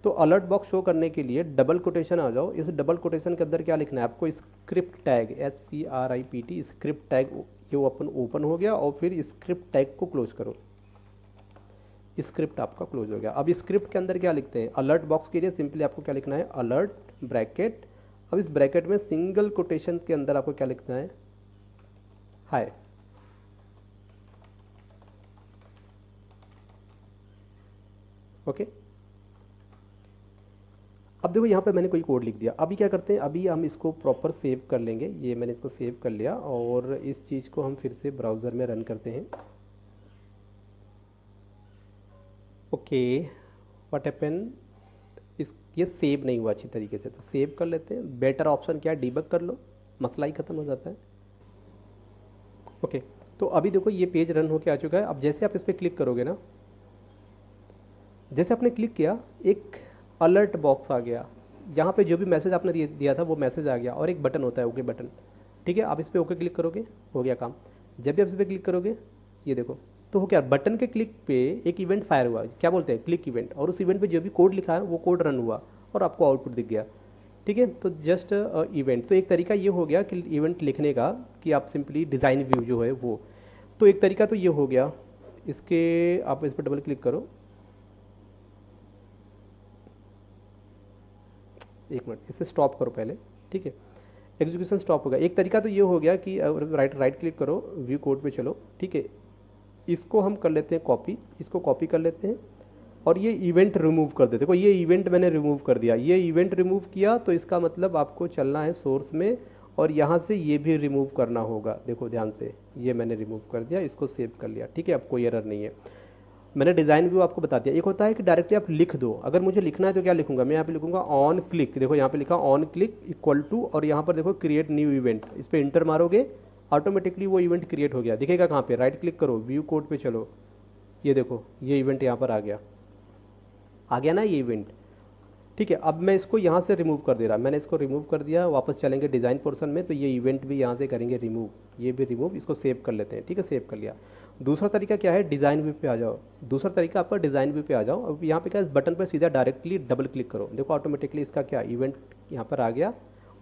तो अलर्ट बॉक्स शो करने के लिए डबल कोटेशन आ जाओ। इस डबल कोटेशन के अंदर क्या लिखना है आपको, script tag, SCRIPT, script tag, ये ओपन हो गया। और फिर स्क्रिप्ट टैग को क्लोज करो, स्क्रिप्ट आपका क्लोज हो गया। अब स्क्रिप्ट के अंदर क्या लिखते हैं, अलर्ट बॉक्स के लिए सिंपली आपको क्या लिखना है, अलर्ट ब्रैकेट। अब इस ब्रैकेट में सिंगल कोटेशन के अंदर आपको क्या लिखना है, हाय। ओके, अब देखो यहाँ पे मैंने कोई कोड लिख दिया। अभी क्या करते हैं, अभी हम इसको प्रॉपर सेव कर लेंगे। ये मैंने इसको सेव कर लिया और इस चीज़ को हम फिर से ब्राउज़र में रन करते हैं। ओके, व्हाट हैपन, ये सेव नहीं हुआ अच्छी तरीके से, तो सेव कर लेते हैं। बेटर ऑप्शन क्या है, डीबग कर लो, मसला ही ख़त्म हो जाता है। ओके, तो अभी देखो ये पेज रन होके आ चुका है। अब जैसे आप इस पर क्लिक करोगे ना, जैसे आपने क्लिक किया एक अलर्ट बॉक्स आ गया। यहाँ पे जो भी मैसेज आपने दिया था वो मैसेज आ गया और एक बटन होता है, ओके बटन। ठीक है, आप इस पर ओके क्लिक करोगे, हो गया काम। जब भी आप इस पर क्लिक करोगे, ये देखो, तो हो क्या, बटन के क्लिक पे एक इवेंट फायर हुआ, क्या बोलते हैं, क्लिक इवेंट। और उस इवेंट पे जो भी कोड लिखा है वो कोड रन हुआ और आपको आउटपुट दिख गया। ठीक है, तो जस्ट इवेंट, तो एक तरीका ये हो गया कि इवेंट लिखने का, कि आप सिंपली डिज़ाइन व्यू जो है वो, तो एक तरीका तो ये हो गया। इसके आप इस पर डबल क्लिक करो, एक मिनट, इसे स्टॉप करो पहले। ठीक है, एग्जीक्यूशन स्टॉप हो गया। एक तरीका तो ये हो गया कि राइट क्लिक करो, व्यू कोड पे चलो। ठीक है, इसको हम कर लेते हैं कॉपी, इसको कॉपी कर लेते हैं और ये इवेंट रिमूव कर देते। देखो ये इवेंट मैंने रिमूव कर दिया, ये इवेंट रिमूव किया तो इसका मतलब आपको चलना है सोर्स में और यहाँ से ये भी रिमूव करना होगा। देखो ध्यान से, ये मैंने रिमूव कर दिया, इसको सेव कर लिया। ठीक है, अब कोई एरर नहीं है। मैंने डिज़ाइन व्यू आपको बता दिया। एक होता है कि डायरेक्टली आप लिख दो, अगर मुझे लिखना है तो क्या लिखूंगा मैं, यहाँ पे लिखूंगा ऑन क्लिक। देखो यहाँ पे लिखा ऑन क्लिक इक्वल टू, और यहाँ पर देखो क्रिएट न्यू इवेंट, इस पर इंटर मारोगे ऑटोमेटिकली वो इवेंट क्रिएट हो गया। दिखेगा कहाँ पे, राइट क्लिक करो, व्यू कोड पे चलो, ये देखो ये इवेंट यहाँ पर आ गया ना ये इवेंट। ठीक है, अब मैं इसको यहाँ से रिमूव कर दे रहा, मैंने इसको रिमूव कर दिया। वापस चलेंगे डिज़ाइन पोर्शन में, तो ये इवेंट भी यहाँ से करेंगे रिमूव, ये भी रिमूव, इसको सेव कर लेते हैं। ठीक है, सेव कर लिया। दूसरा तरीका क्या है, डिज़ाइन व्यू पे आ जाओ। दूसरा तरीका आपका डिज़ाइन व्यू पे आ जाओ। अब यहाँ पे क्या, इस बटन पर सीधा डायरेक्टली डबल क्लिक करो, देखो ऑटोमेटिकली इसका क्या इवेंट यहाँ पर आ गया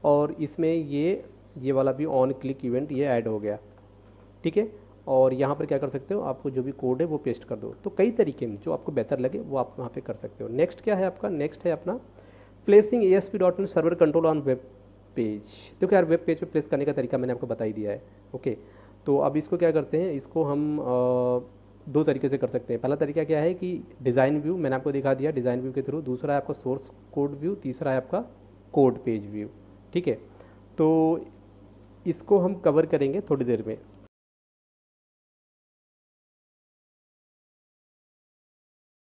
और इसमें ये वाला भी ऑन क्लिक इवेंट ये ऐड हो गया। ठीक है, और यहाँ पर क्या कर सकते हो, आपको जो भी कोड है वो पेस्ट कर दो। तो कई तरीके में जो आपको बेहतर लगे वो आप वहाँ पे कर सकते हो। नेक्स्ट क्या है आपका, नेक्स्ट है अपना placing ASP.NET server control on web page. देखो यार, वेब पेज पे प्लेस करने का तरीका मैंने आपको बता ही दिया है। ओके, तो अब इसको क्या करते हैं, इसको हम दो तरीके से कर सकते हैं। पहला तरीका क्या है कि डिज़ाइन व्यू मैंने आपको दिखा दिया, डिज़ाइन व्यू के थ्रू। दूसरा है आपका सोर्स कोड व्यू, तीसरा है आपका कोड पेज व्यू। ठीक है, तो इसको हम कवर करेंगे थोड़ी देर में।